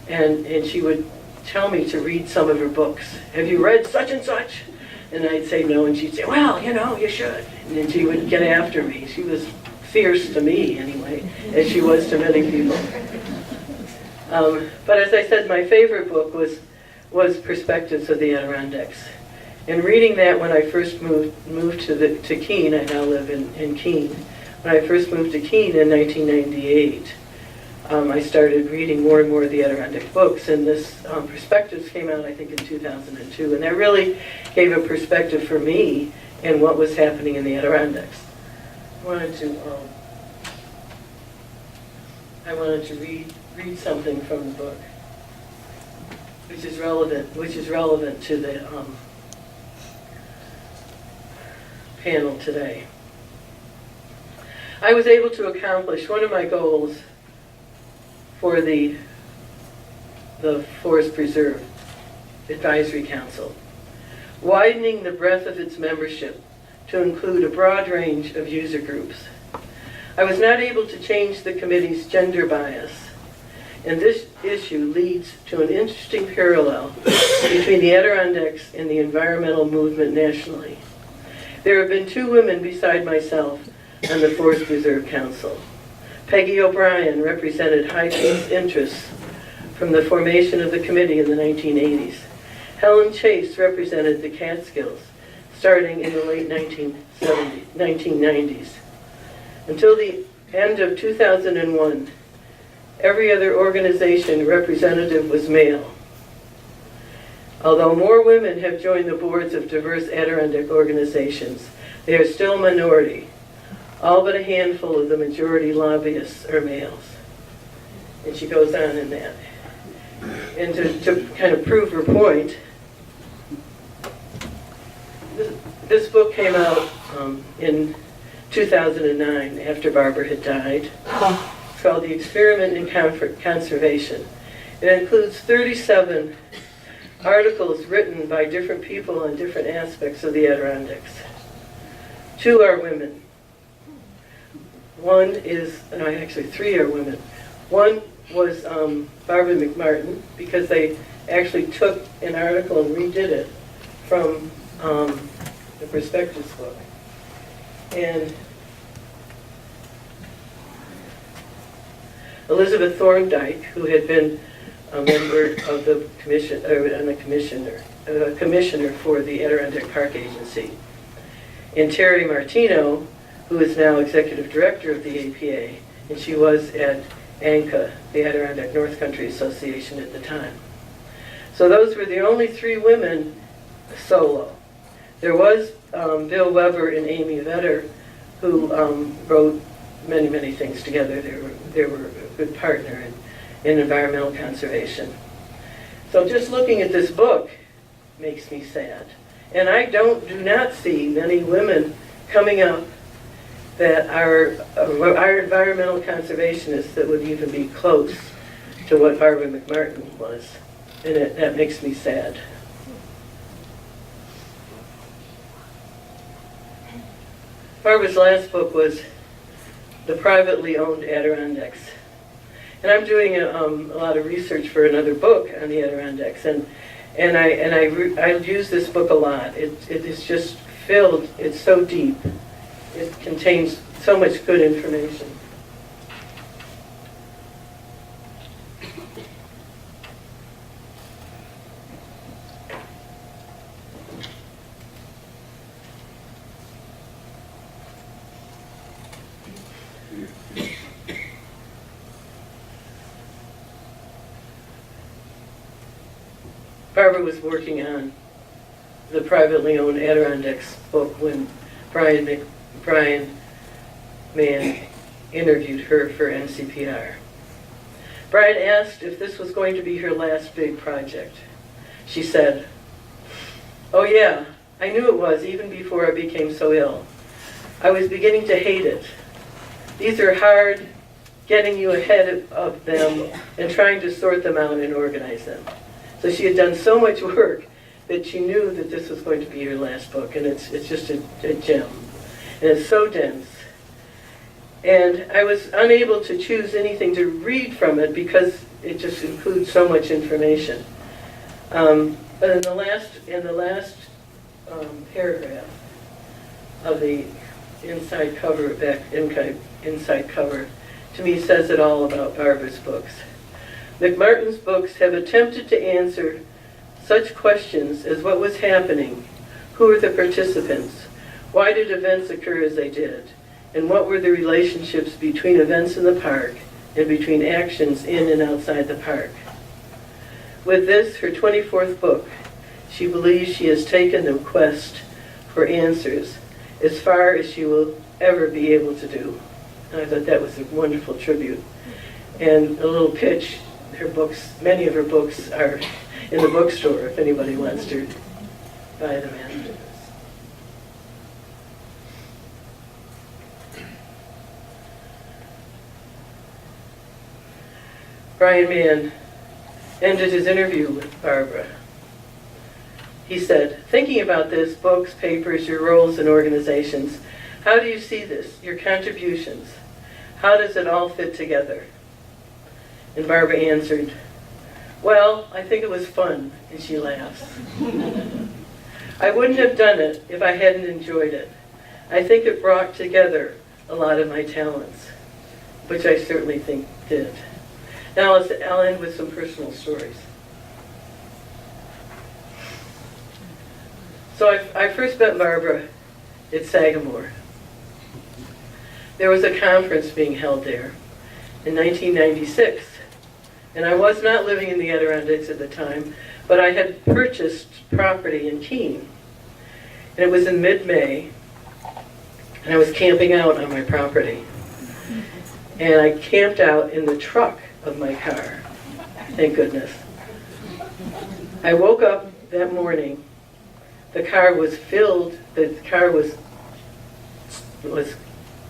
And she would tell me to read some of her books. Have you read such and such? And I'd say no, and she'd say, well, you know, you should. And then she would get after me. She was fierce to me, anyway, as she was to many people. But as I said, my favorite book was Perspectives of the Adirondacks. And reading that when I first moved to Keene, I now live in Keene. When I first moved to Keene in 1998, I started reading more and more of the Adirondack books, and this Perspectives came out, I think, in 2002, and that really gave a perspective for me in what was happening in the Adirondacks. I wanted to read something from the book, which is relevant to the panel today. I was able to accomplish one of my goals for the Forest Preserve Advisory Council, widening the breadth of its membership to include a broad range of user groups. I was not able to change the committee's gender bias, and this issue leads to an interesting parallel between the Adirondacks and the environmental movement nationally. There have been 2 women beside myself on the Forest Preserve Council. Peggy O'Brien represented High Peaks interests from the formation of the committee in the 1980s. Helen Chase represented the Catskills starting in the late 1990s. Until the end of 2001, every other organization representative was male. Although more women have joined the boards of diverse Adirondack organizations, they are still a minority. All but a handful of the majority lobbyists are males. And she goes on in that. And to kind of prove her point, this book came out in 2009 after Barbara had died. It's called The Experiment in Conservation. It includes 37 articles written by different people on different aspects of the Adirondacks. 2 are women. One is, no, actually 3 are women. One was Barbara McMartin, because they actually took an article and redid it from the Perspectives book. And Elizabeth Thorndike, who had been a member of the commission, and a commissioner for the Adirondack Park Agency, and Terry Martino, who is now executive director of the APA, and she was at ANCA, the Adirondack North Country Association at the time. So those were the only 3 women solo. There was Bill Weber and Amy Vetter, who wrote many, many things together. They were a good partner in environmental conservation. So just looking at this book makes me sad. And I do not see many women coming up that are environmental conservationists that would even be close to what Barbara McMartin was. And that makes me sad. Barbara's last book was The Privately Owned Adirondacks. And I'm doing a lot of research for another book on the Adirondacks, and I use this book a lot. It is just filled. It's so deep. It contains so much good information. Barbara was working on the privately owned Adirondacks book when Brian Mann interviewed her for NCPR. Brian asked if this was going to be her last big project. She said, "Oh yeah, I knew it was even before I became so ill. I was beginning to hate it. These are hard, getting you ahead of them and trying to sort them out and organize them." So she had done so much work that she knew that this was going to be her last book, and it's just a gem. And it's so dense. And I was unable to choose anything to read from it because it just includes so much information. But in the last paragraph of the inside cover, inside cover, to me says it all about Barbara's books. McMartin's books have attempted to answer such questions as what was happening, Who were the participants? Why did events occur as they did? And what were the relationships between events in the park and between actions in and outside the park? With this, her 24th book, she believes she has taken the quest for answers as far as she will ever be able to do. And I thought that was a wonderful tribute. And a little pitch, her books, many of her books are in the bookstore if anybody wants to buy them after this. Brian Mann ended his interview with Barbara. He said, thinking about this, books, papers, your roles in organizations, how do you see this, your contributions? How does it all fit together? And Barbara answered, well, I think it was fun, and she laughs. I wouldn't have done it if I hadn't enjoyed it. I think it brought together a lot of my talents, which I certainly think did. Now I'll end with some personal stories. So I first met Barbara at Sagamore. There was a conference being held there in 1996, and I was not living in the Adirondacks at the time, but I had purchased property in Keene, and it was in mid-May, and I was camping out on my property, and I camped out in the truck of my car, thank goodness. I woke up that morning, the car was filled, the car was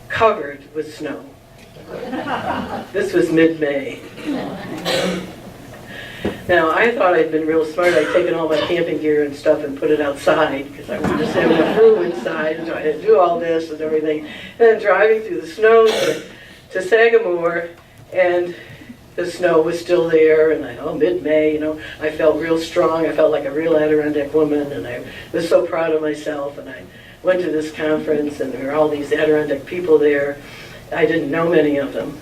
covered with snow. This was mid-May. Now, I thought I'd been real smart. I'd taken all my camping gear and stuff and put it outside because I wanted to have enough room inside, and so I had to do all this and everything. And then driving through the snow to Sagamore, and the snow was still there, and mid-May, I felt real strong. I felt like a real Adirondack woman, and I was so proud of myself. And I went to this conference, and there were all these Adirondack people there. I didn't know many of them.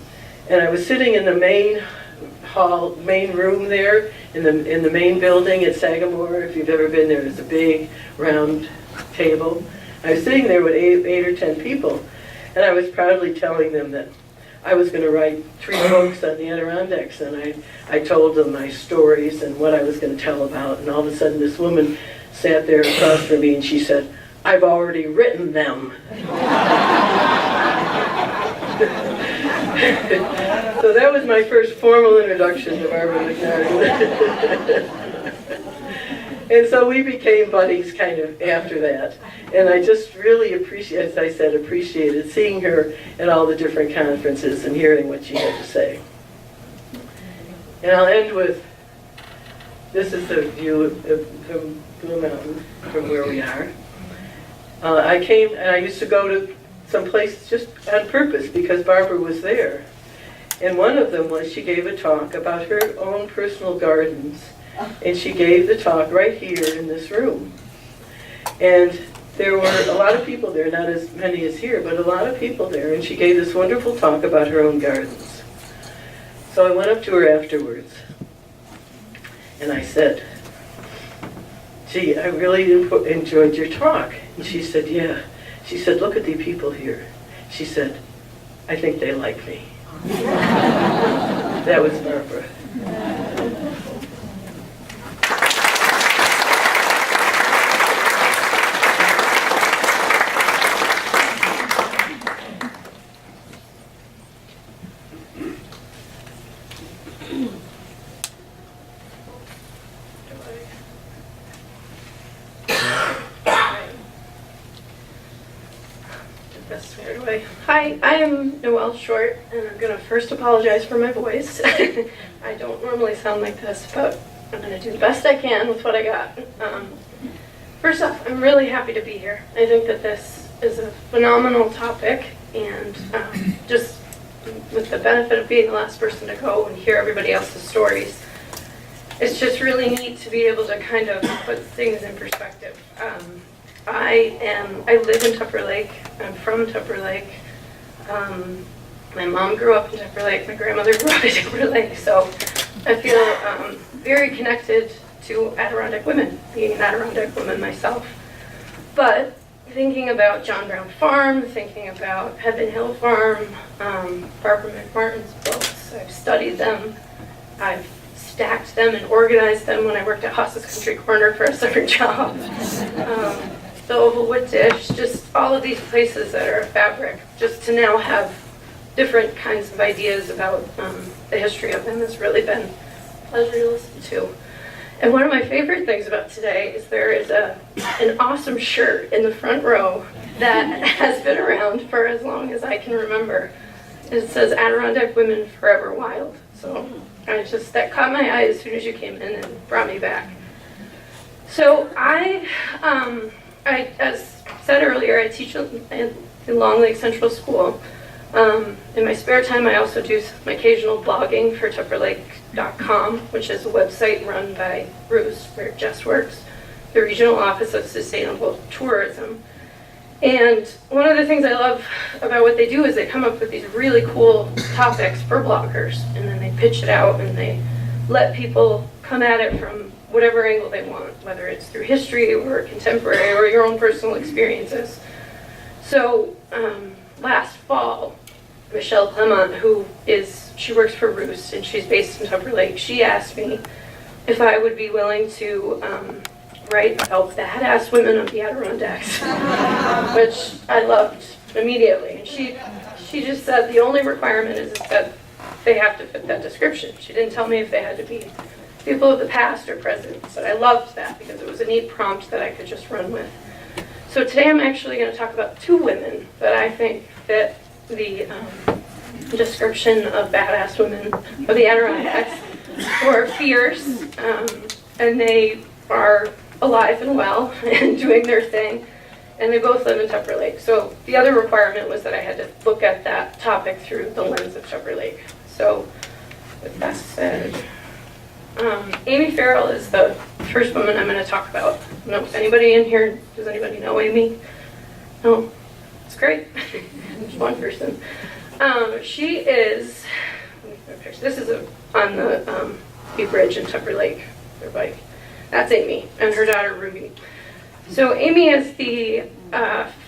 And I was sitting in the main room there, in the main building at Sagamore. If you've ever been there, there's a big round table. I was sitting there with eight or 10 people, and I was proudly telling them that I was going to write 3 books on the Adirondacks, and I told them my stories and what I was going to tell about, and all of a sudden this woman sat there across from me and she said, I've already written them. So that was my first formal introduction to Barbara McNary. And so we became buddies kind of after that. And I just really appreciated seeing her at all the different conferences and hearing what she had to say. And I'll end with, this is the view from Blue Mountain, from where we are. I came, and I used to go to some places just on purpose because Barbara was there. And one of them was she gave a talk about her own personal gardens. And she gave the talk right here in this room. And there were a lot of people there, not as many as here, but a lot of people there. And she gave this wonderful talk about her own gardens. So I went up to her afterwards. And I said, gee, I really enjoyed your talk. And she said, yeah. She said, look at the people here. She said, I think they like me. That was Barbara. Hi, I am Noelle Short, and I'm going to first apologize for my voice. I don't normally sound like this, but I'm going to do the best I can with what I got. First off, I'm really happy to be here. I think that this is a phenomenal topic, and just with the benefit of being the last person to go and hear everybody else's stories, it's just really neat to be able to kind of put things in perspective. I live in Tupper Lake. I'm from Tupper Lake. My mom grew up in Tupper Lake. My grandmother grew up in Tupper Lake. So I feel very connected to Adirondack women, being an Adirondack woman myself. But thinking about John Brown Farm, thinking about Heaven Hill Farm, Barbara McMartin's books, I've studied them. I've stacked them and organized them when I worked at Haas's Country Corner for a summer job. The Oval Wood Dish, just all of these places that are a fabric, just to now have different kinds of ideas about the history of them has really been a pleasure to listen to. And one of my favorite things about today is there is an awesome shirt in the front row that has been around for as long as I can remember. It says Adirondack Women Forever Wild. So that caught my eye as soon as you came in and brought me back. So I as said earlier, I teach at the Long Lake Central School. In my spare time, I also do some occasional blogging for TupperLake.com, which is a website run by Bruce, where Jess works, the Regional Office of Sustainable Tourism. And one of the things I love about what they do is they come up with these really cool topics for bloggers, and then they pitch it out, and they let people come at it from whatever angle they want, whether it's through history or contemporary or your own personal experiences. So last fall, Michelle Clement, she works for Roost and she's based in Tupper Lake, she asked me if I would be willing to write about badass women of the Adirondacks, which I loved immediately. And she just said the only requirement is that they have to fit that description. She didn't tell me if they had to be people of the past or present, but I loved that because it was a neat prompt that I could just run with. So today I'm actually going to talk about two women that I think fit the description of badass women of the Adirondacks, who are fierce, and they are alive and well and doing their thing, and they both live in Tupper Lake. So the other requirement was that I had to look at that topic through the lens of Tupper Lake. So with that said, Amy Farrell is the first woman I'm going to talk about. No, anybody in here, does anybody know Amy? No? It's great. Just one person. She is, this is on the Bee Bridge in Tupper Lake, their bike. That's Amy and her daughter Ruby. So Amy is the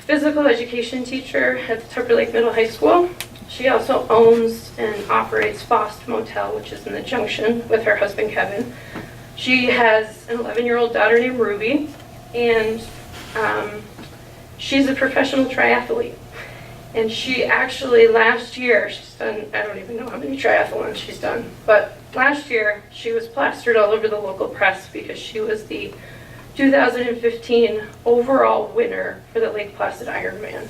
physical education teacher at the Tupper Lake Middle High School. She also owns and operates Fost Motel, which is in the Junction, with her husband Kevin. She has an 11-year-old daughter named Ruby, and she's a professional triathlete. And she actually last year, she's done, I don't even know how many triathlons she's done, but last year she was plastered all over the local press because she was the 2015 overall winner for the Lake Placid Ironman.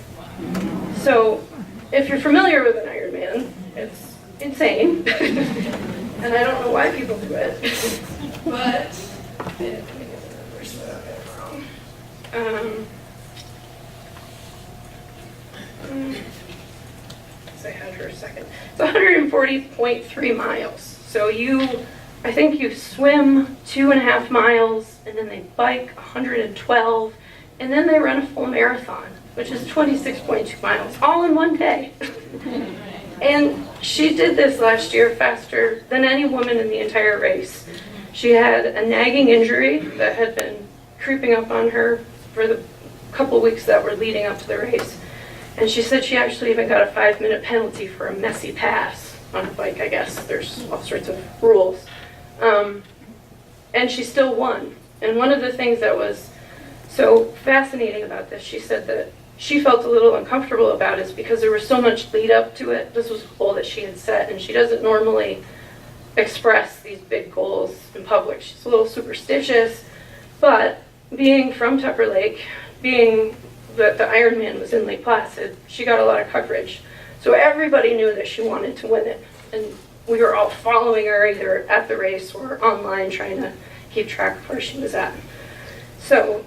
So if you're familiar with an Ironman, it's insane. And I don't know why people do it. But I had her a second. It's 140.3 miles. So I think you swim 2.5 miles, and then they bike 112, and then they run a full marathon, which is 26.2 miles, all in one day. And she did this last year faster than any woman in the entire race. She had a nagging injury that had been creeping up on her for the couple weeks that were leading up to the race. And she said she actually even got a 5-minute penalty for a messy pass on a bike, I guess. There's all sorts of rules. And she still won. And one of the things that was so fascinating about this, she said that she felt a little uncomfortable about is because there was so much lead up to it. This was a goal that she had set, and she doesn't normally express these big goals in public. She's a little superstitious, but being from Tupper Lake, being that the Ironman was in Lake Placid, she got a lot of coverage. So everybody knew that she wanted to win it. And we were all following her either at the race or online trying to keep track of where she was at. So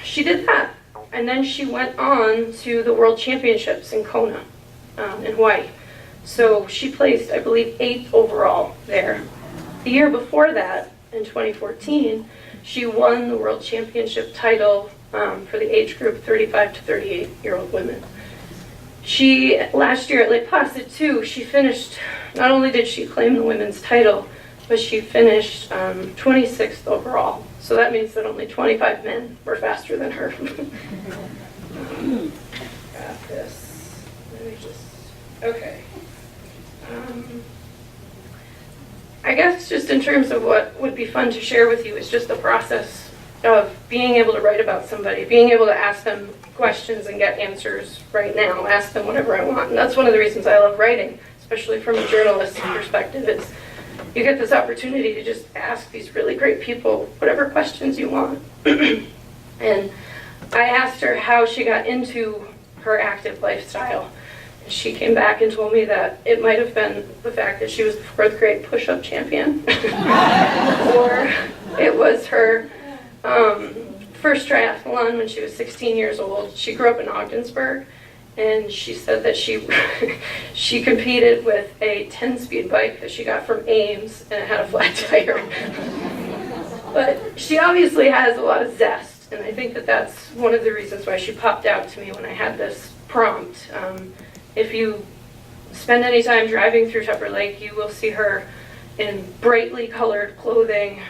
she did that. And then she went on to the World Championships in Kona, in Hawaii. So she placed, I believe, 8th overall there. The year before that, in 2014, she won the World Championship title for the age group 35 to 38-year-old women. She, last year at Lake Placid too, she finished, not only did she claim the women's title, but she finished 26th overall. So that means that only 25 men were faster than her. Got this. Let me just, okay. I guess just in terms of what would be fun to share with you is just the process of being able to write about somebody, being able to ask them questions and get answers right now, ask them whatever I want. And that's one of the reasons I love writing, especially from a journalistic perspective, is you get this opportunity to just ask these really great people whatever questions you want. And I asked her how she got into her active lifestyle. She came back and told me that it might have been the fact that she was the 4th grade push-up champion, or it was her first triathlon when she was 16 years old. She grew up in Ogdensburg, and she said that she competed with a 10-speed bike that she got from Ames, and it had a flat tire. But she obviously has a lot of zest, and I think that that's one of the reasons why she popped out to me when I had this prompt. If you spend any time driving through Tupper Lake, you will see her in brightly colored clothing,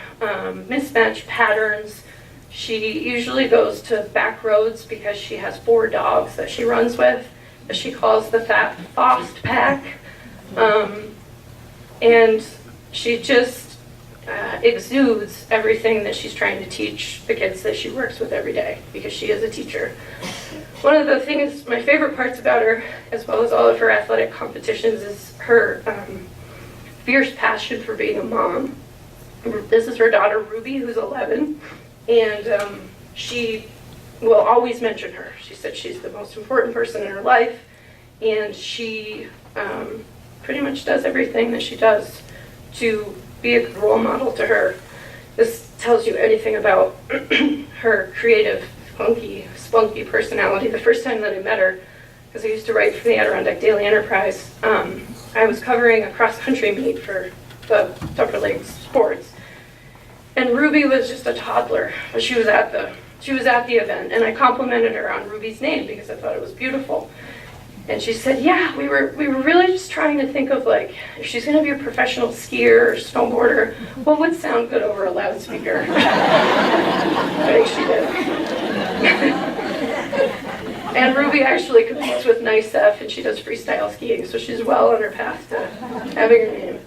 mismatched patterns. She usually goes to back roads because she has 4 dogs that she runs with, that she calls the Fat Fost Pack. And she just exudes everything that she's trying to teach the kids that she works with every day, because she is a teacher. One of the things, my favorite parts about her, as well as all of her athletic competitions, is her fierce passion for being a mom. This is her daughter Ruby, who's 11, and she will always mention her. She said she's the most important person in her life, and she pretty much does everything that she does to be a good role model to her. This tells you anything about her creative, spunky personality. The first time that I met her, because I used to write for the Adirondack Daily Enterprise, I was covering a cross-country meet for the Tupper Lake sports, and Ruby was just a toddler, but she was at the event, and I complimented her on Ruby's name because I thought it was beautiful. And she said, yeah, we were really just trying to think of, like, if she's going to be a professional skier or snowboarder, what would sound good over a loudspeaker? I think she did. And Ruby actually competes with NICEF, and she does freestyle skiing, so she's well on her path to having her name.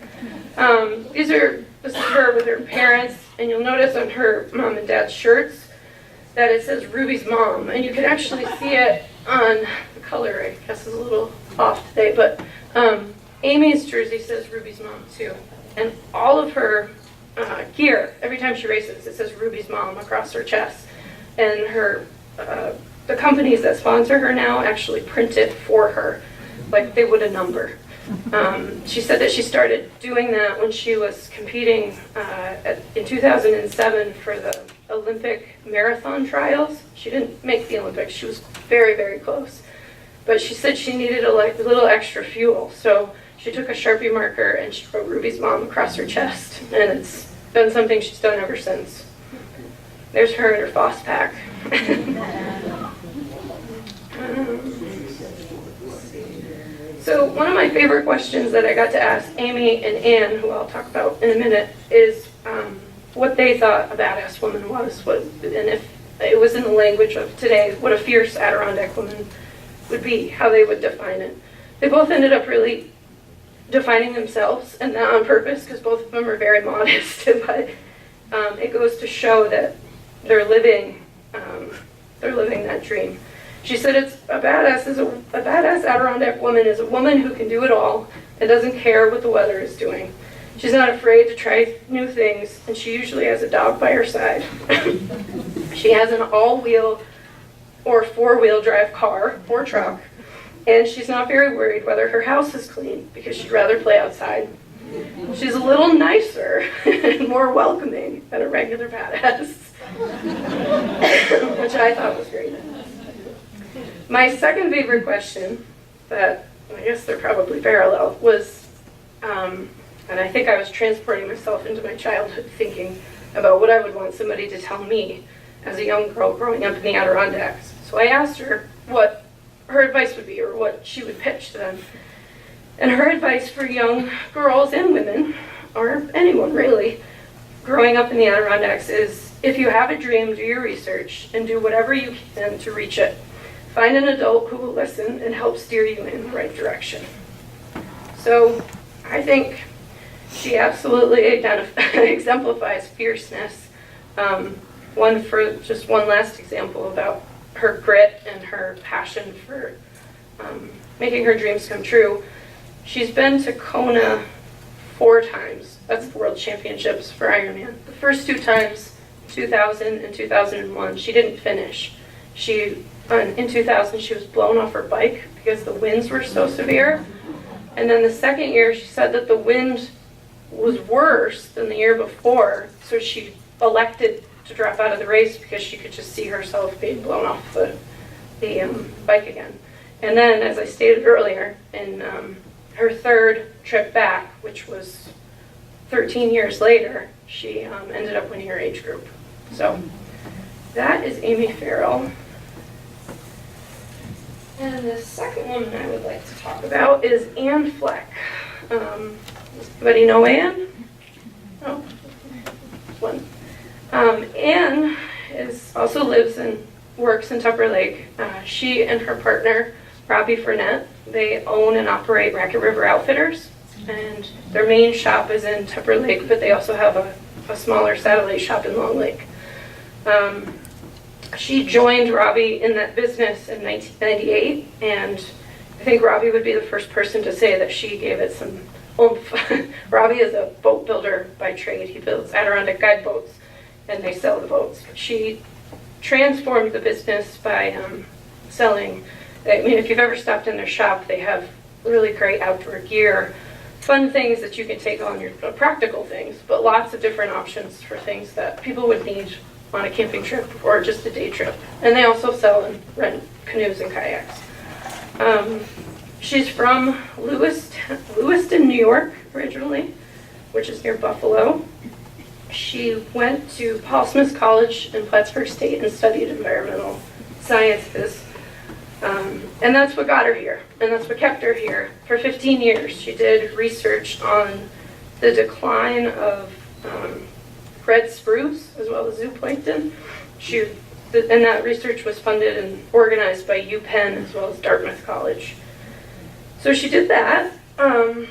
This is her with her parents, and you'll notice on her mom and dad's shirts that it says Ruby's mom, and you can actually see it on the color. I guess is a little off today, but Amy's jersey says Ruby's mom too, and all of her gear, every time she races, it says Ruby's mom across her chest, and her the companies that sponsor her now actually print it for her, like they would a number. She said that she started doing that when she was competing in 2007 for the Olympic marathon trials. She didn't make the Olympics. She was very, very close. But she said she needed a little extra fuel. So she took a Sharpie marker and she wrote Ruby's mom across her chest. And it's been something she's done ever since. There's her and her Fost Pack. So one of my favorite questions that I got to ask Amy and Anne, who I'll talk about in a minute, is what they thought a badass woman was, and if it was in the language of today, what a fierce Adirondack woman would be, how they would define it. They both ended up really defining themselves, and not on purpose, because both of them are very modest, but it goes to show that they're living that dream. She said a badass Adirondack woman is a woman who can do it all and doesn't care what the weather is doing. She's not afraid to try new things, and she usually has a dog by her side. She has an all-wheel or four-wheel drive car or truck, and she's not very worried whether her house is clean because she'd rather play outside. She's a little nicer and more welcoming than a regular badass, which I thought was great. My second favorite question, that I guess they're probably parallel, was, and I think I was transporting myself into my childhood thinking about what I would want somebody to tell me as a young girl growing up in the Adirondacks. So I asked her what her advice would be, or what she would pitch to them. And her advice for young girls and women, or anyone really, growing up in the Adirondacks is If you have a dream, do your research and do whatever you can to reach it. Find an adult who will listen and help steer you in the right direction. So I think she absolutely exemplifies fierceness. One last example about her grit and her passion for making her dreams come true. She's been to Kona 4 times. That's the World Championships for Ironman. The first 2 times, 2000 and 2001, she didn't finish. In 2000, she was blown off her bike because the winds were so severe. And then the second year, she said that the wind was worse than the year before, so she elected to drop out of the race because she could just see herself being blown off the bike again. And then, as I stated earlier, in her 3rd trip back, which was 13 years later, she ended up winning her age group. So that is Amy Farrell. And the second woman I would like to talk about is Anne Fleck. Anybody know Anne? No? One. Anne also lives and works in Tupper Lake. She and her partner, Robbie Furnett, they own and operate Racket River Outfitters. And their main shop is in Tupper Lake, but they also have a smaller satellite shop in Long Lake. She joined Robbie in that business in 1998, and I think Robbie would be the first person to say that she gave it some oomph. Robbie is a boat builder by trade. He builds Adirondack guide boats, and they sell the boats. She transformed the business by selling. I mean, if you've ever stopped in their shop, they have really great outdoor gear, fun things that you can take on, your practical things, but lots of different options for things that people would need on a camping trip or just a day trip. And they also sell and rent canoes and kayaks. She's from Lewiston, New York, originally, which is near Buffalo. She went to Paul Smith College in Plattsburgh State and studied environmental sciences. And that's what got her here, and that's what kept her here. For 15 years, she did research on the decline of red spruce as well as zooplankton. And that research was funded and organized by UPenn as well as Dartmouth College. So she did that, and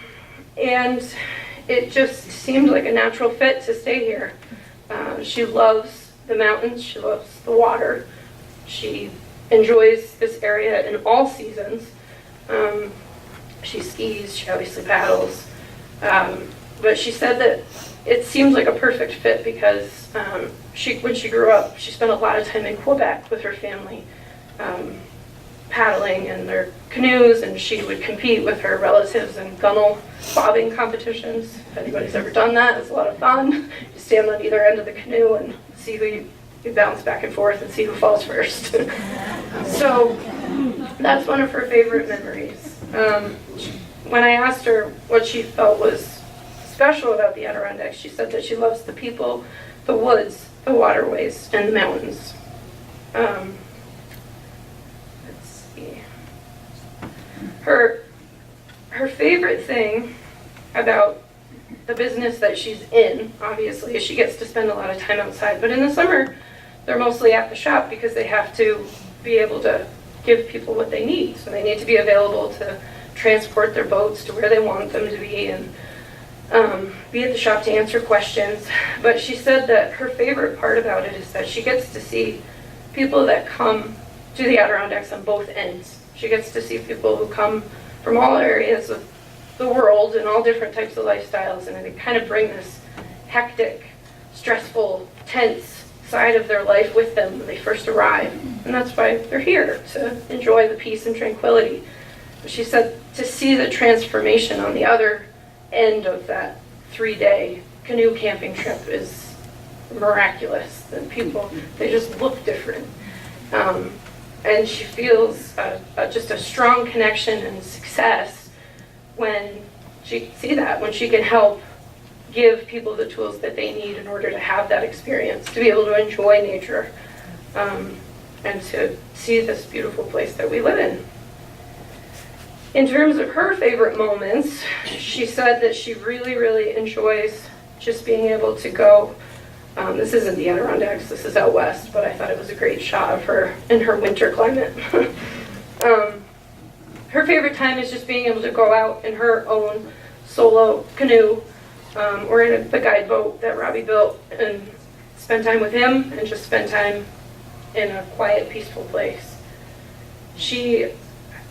it just seemed like a natural fit to stay here. She loves the mountains, she loves the water, she enjoys this area in all seasons. She skis, she obviously paddles, but she said that it seemed like a perfect fit because when she grew up, she spent a lot of time in Quebec with her family, paddling in their canoes, and she would compete with her relatives in gunnel bobbing competitions. If anybody's ever done that, it's a lot of fun. You stand on either end of the canoe and see who you bounce back and forth and see who falls first. So that's one of her favorite memories. When I asked her what she felt was special about the Adirondacks, she said that she loves the people, the woods, the waterways, and the mountains. Let's see. Her favorite thing about the business that she's in, obviously, is she gets to spend a lot of time outside. But in the summer, they're mostly at the shop because they have to be able to give people what they need. So they need to be available to transport their boats to where they want them to be and be at the shop to answer questions. But she said that her favorite part about it is that she gets to see people that come to the Adirondacks on both ends. She gets to see people who come from all areas of the world and all different types of lifestyles, and they kind of bring this hectic, stressful, tense side of their life with them when they first arrive. And that's why they're here, to enjoy the peace and tranquility. She said to see the transformation on the other end of that 3-day canoe camping trip is miraculous. The people, they just look different. And she feels just a strong connection and success when she when she can help give people the tools that they need in order to have that experience, to be able to enjoy nature, and to see this beautiful place that we live in. In terms of her favorite moments, she said that she really, really enjoys just being able to go This isn't the Adirondacks, this is out west, but I thought it was a great shot of her in her winter climate. Her favorite time is just being able to go out in her own solo canoe or in the guide boat that Robbie built and spend time with him and just spend time in a quiet, peaceful place.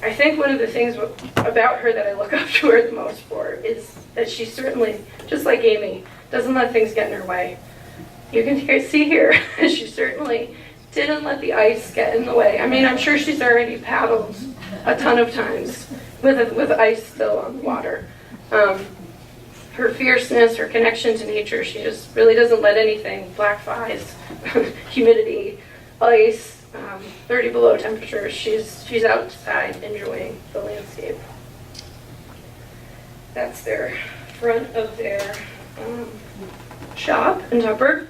I think one of the things about her that I look up to her the most for is that she certainly, just like Amy, doesn't let things get in her way. You can see here, she certainly didn't let the ice get in the way. I mean, I'm sure she's already paddled a ton of times with ice still on the water. Her fierceness, her connection to nature, she just really doesn't let anything, black flies, humidity, ice, 30 below temperatures, she's outside enjoying the landscape. That's their front of their shop in Tupper.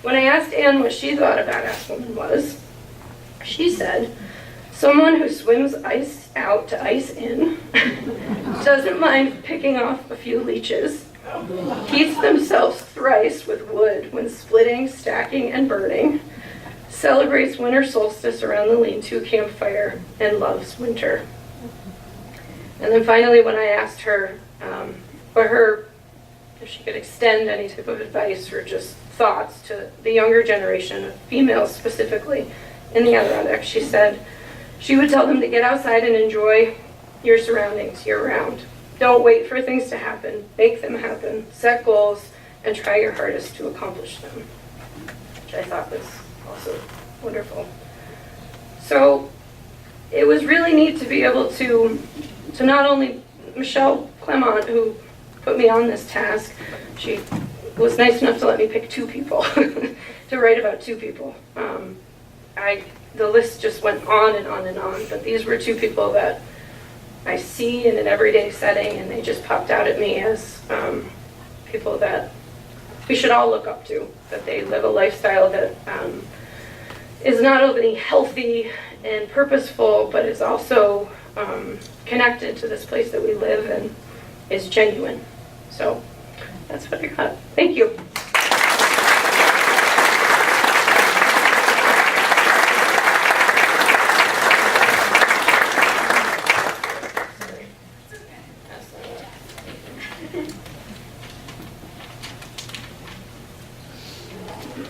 When I asked Anne what she thought a badass woman was, she said, someone who swims ice out to ice in, doesn't mind picking off a few leeches, heats themselves thrice with wood when splitting, stacking, and burning, celebrates winter solstice around the lean-to campfire, and loves winter. And then finally, when I asked her if she could extend any type of advice or just thoughts to the younger generation of females specifically in the Adirondack, she said she would tell them to get outside and enjoy your surroundings year-round. Don't wait for things to happen. Make them happen. Set goals and try your hardest to accomplish them, which I thought was also wonderful. So it was really neat to be able to not only Michelle Clement, who put me on this task, she was nice enough to let me pick 2 people to write about 2 people. The list just went on and on and on, but these were 2 people that I see in an everyday setting, and they just popped out at me as people that we should all look up to, that they live a lifestyle that is not only healthy and purposeful, but is also connected to this place that we live and is genuine. So that's what I got. Thank you.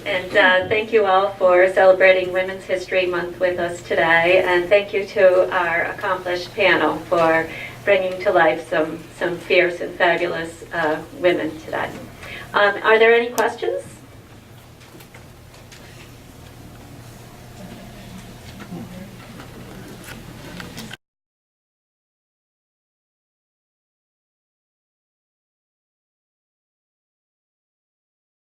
And thank you all for celebrating Women's History Month with us today. And thank you to our accomplished panel for bringing to life some fierce and fabulous women today. Are there any questions?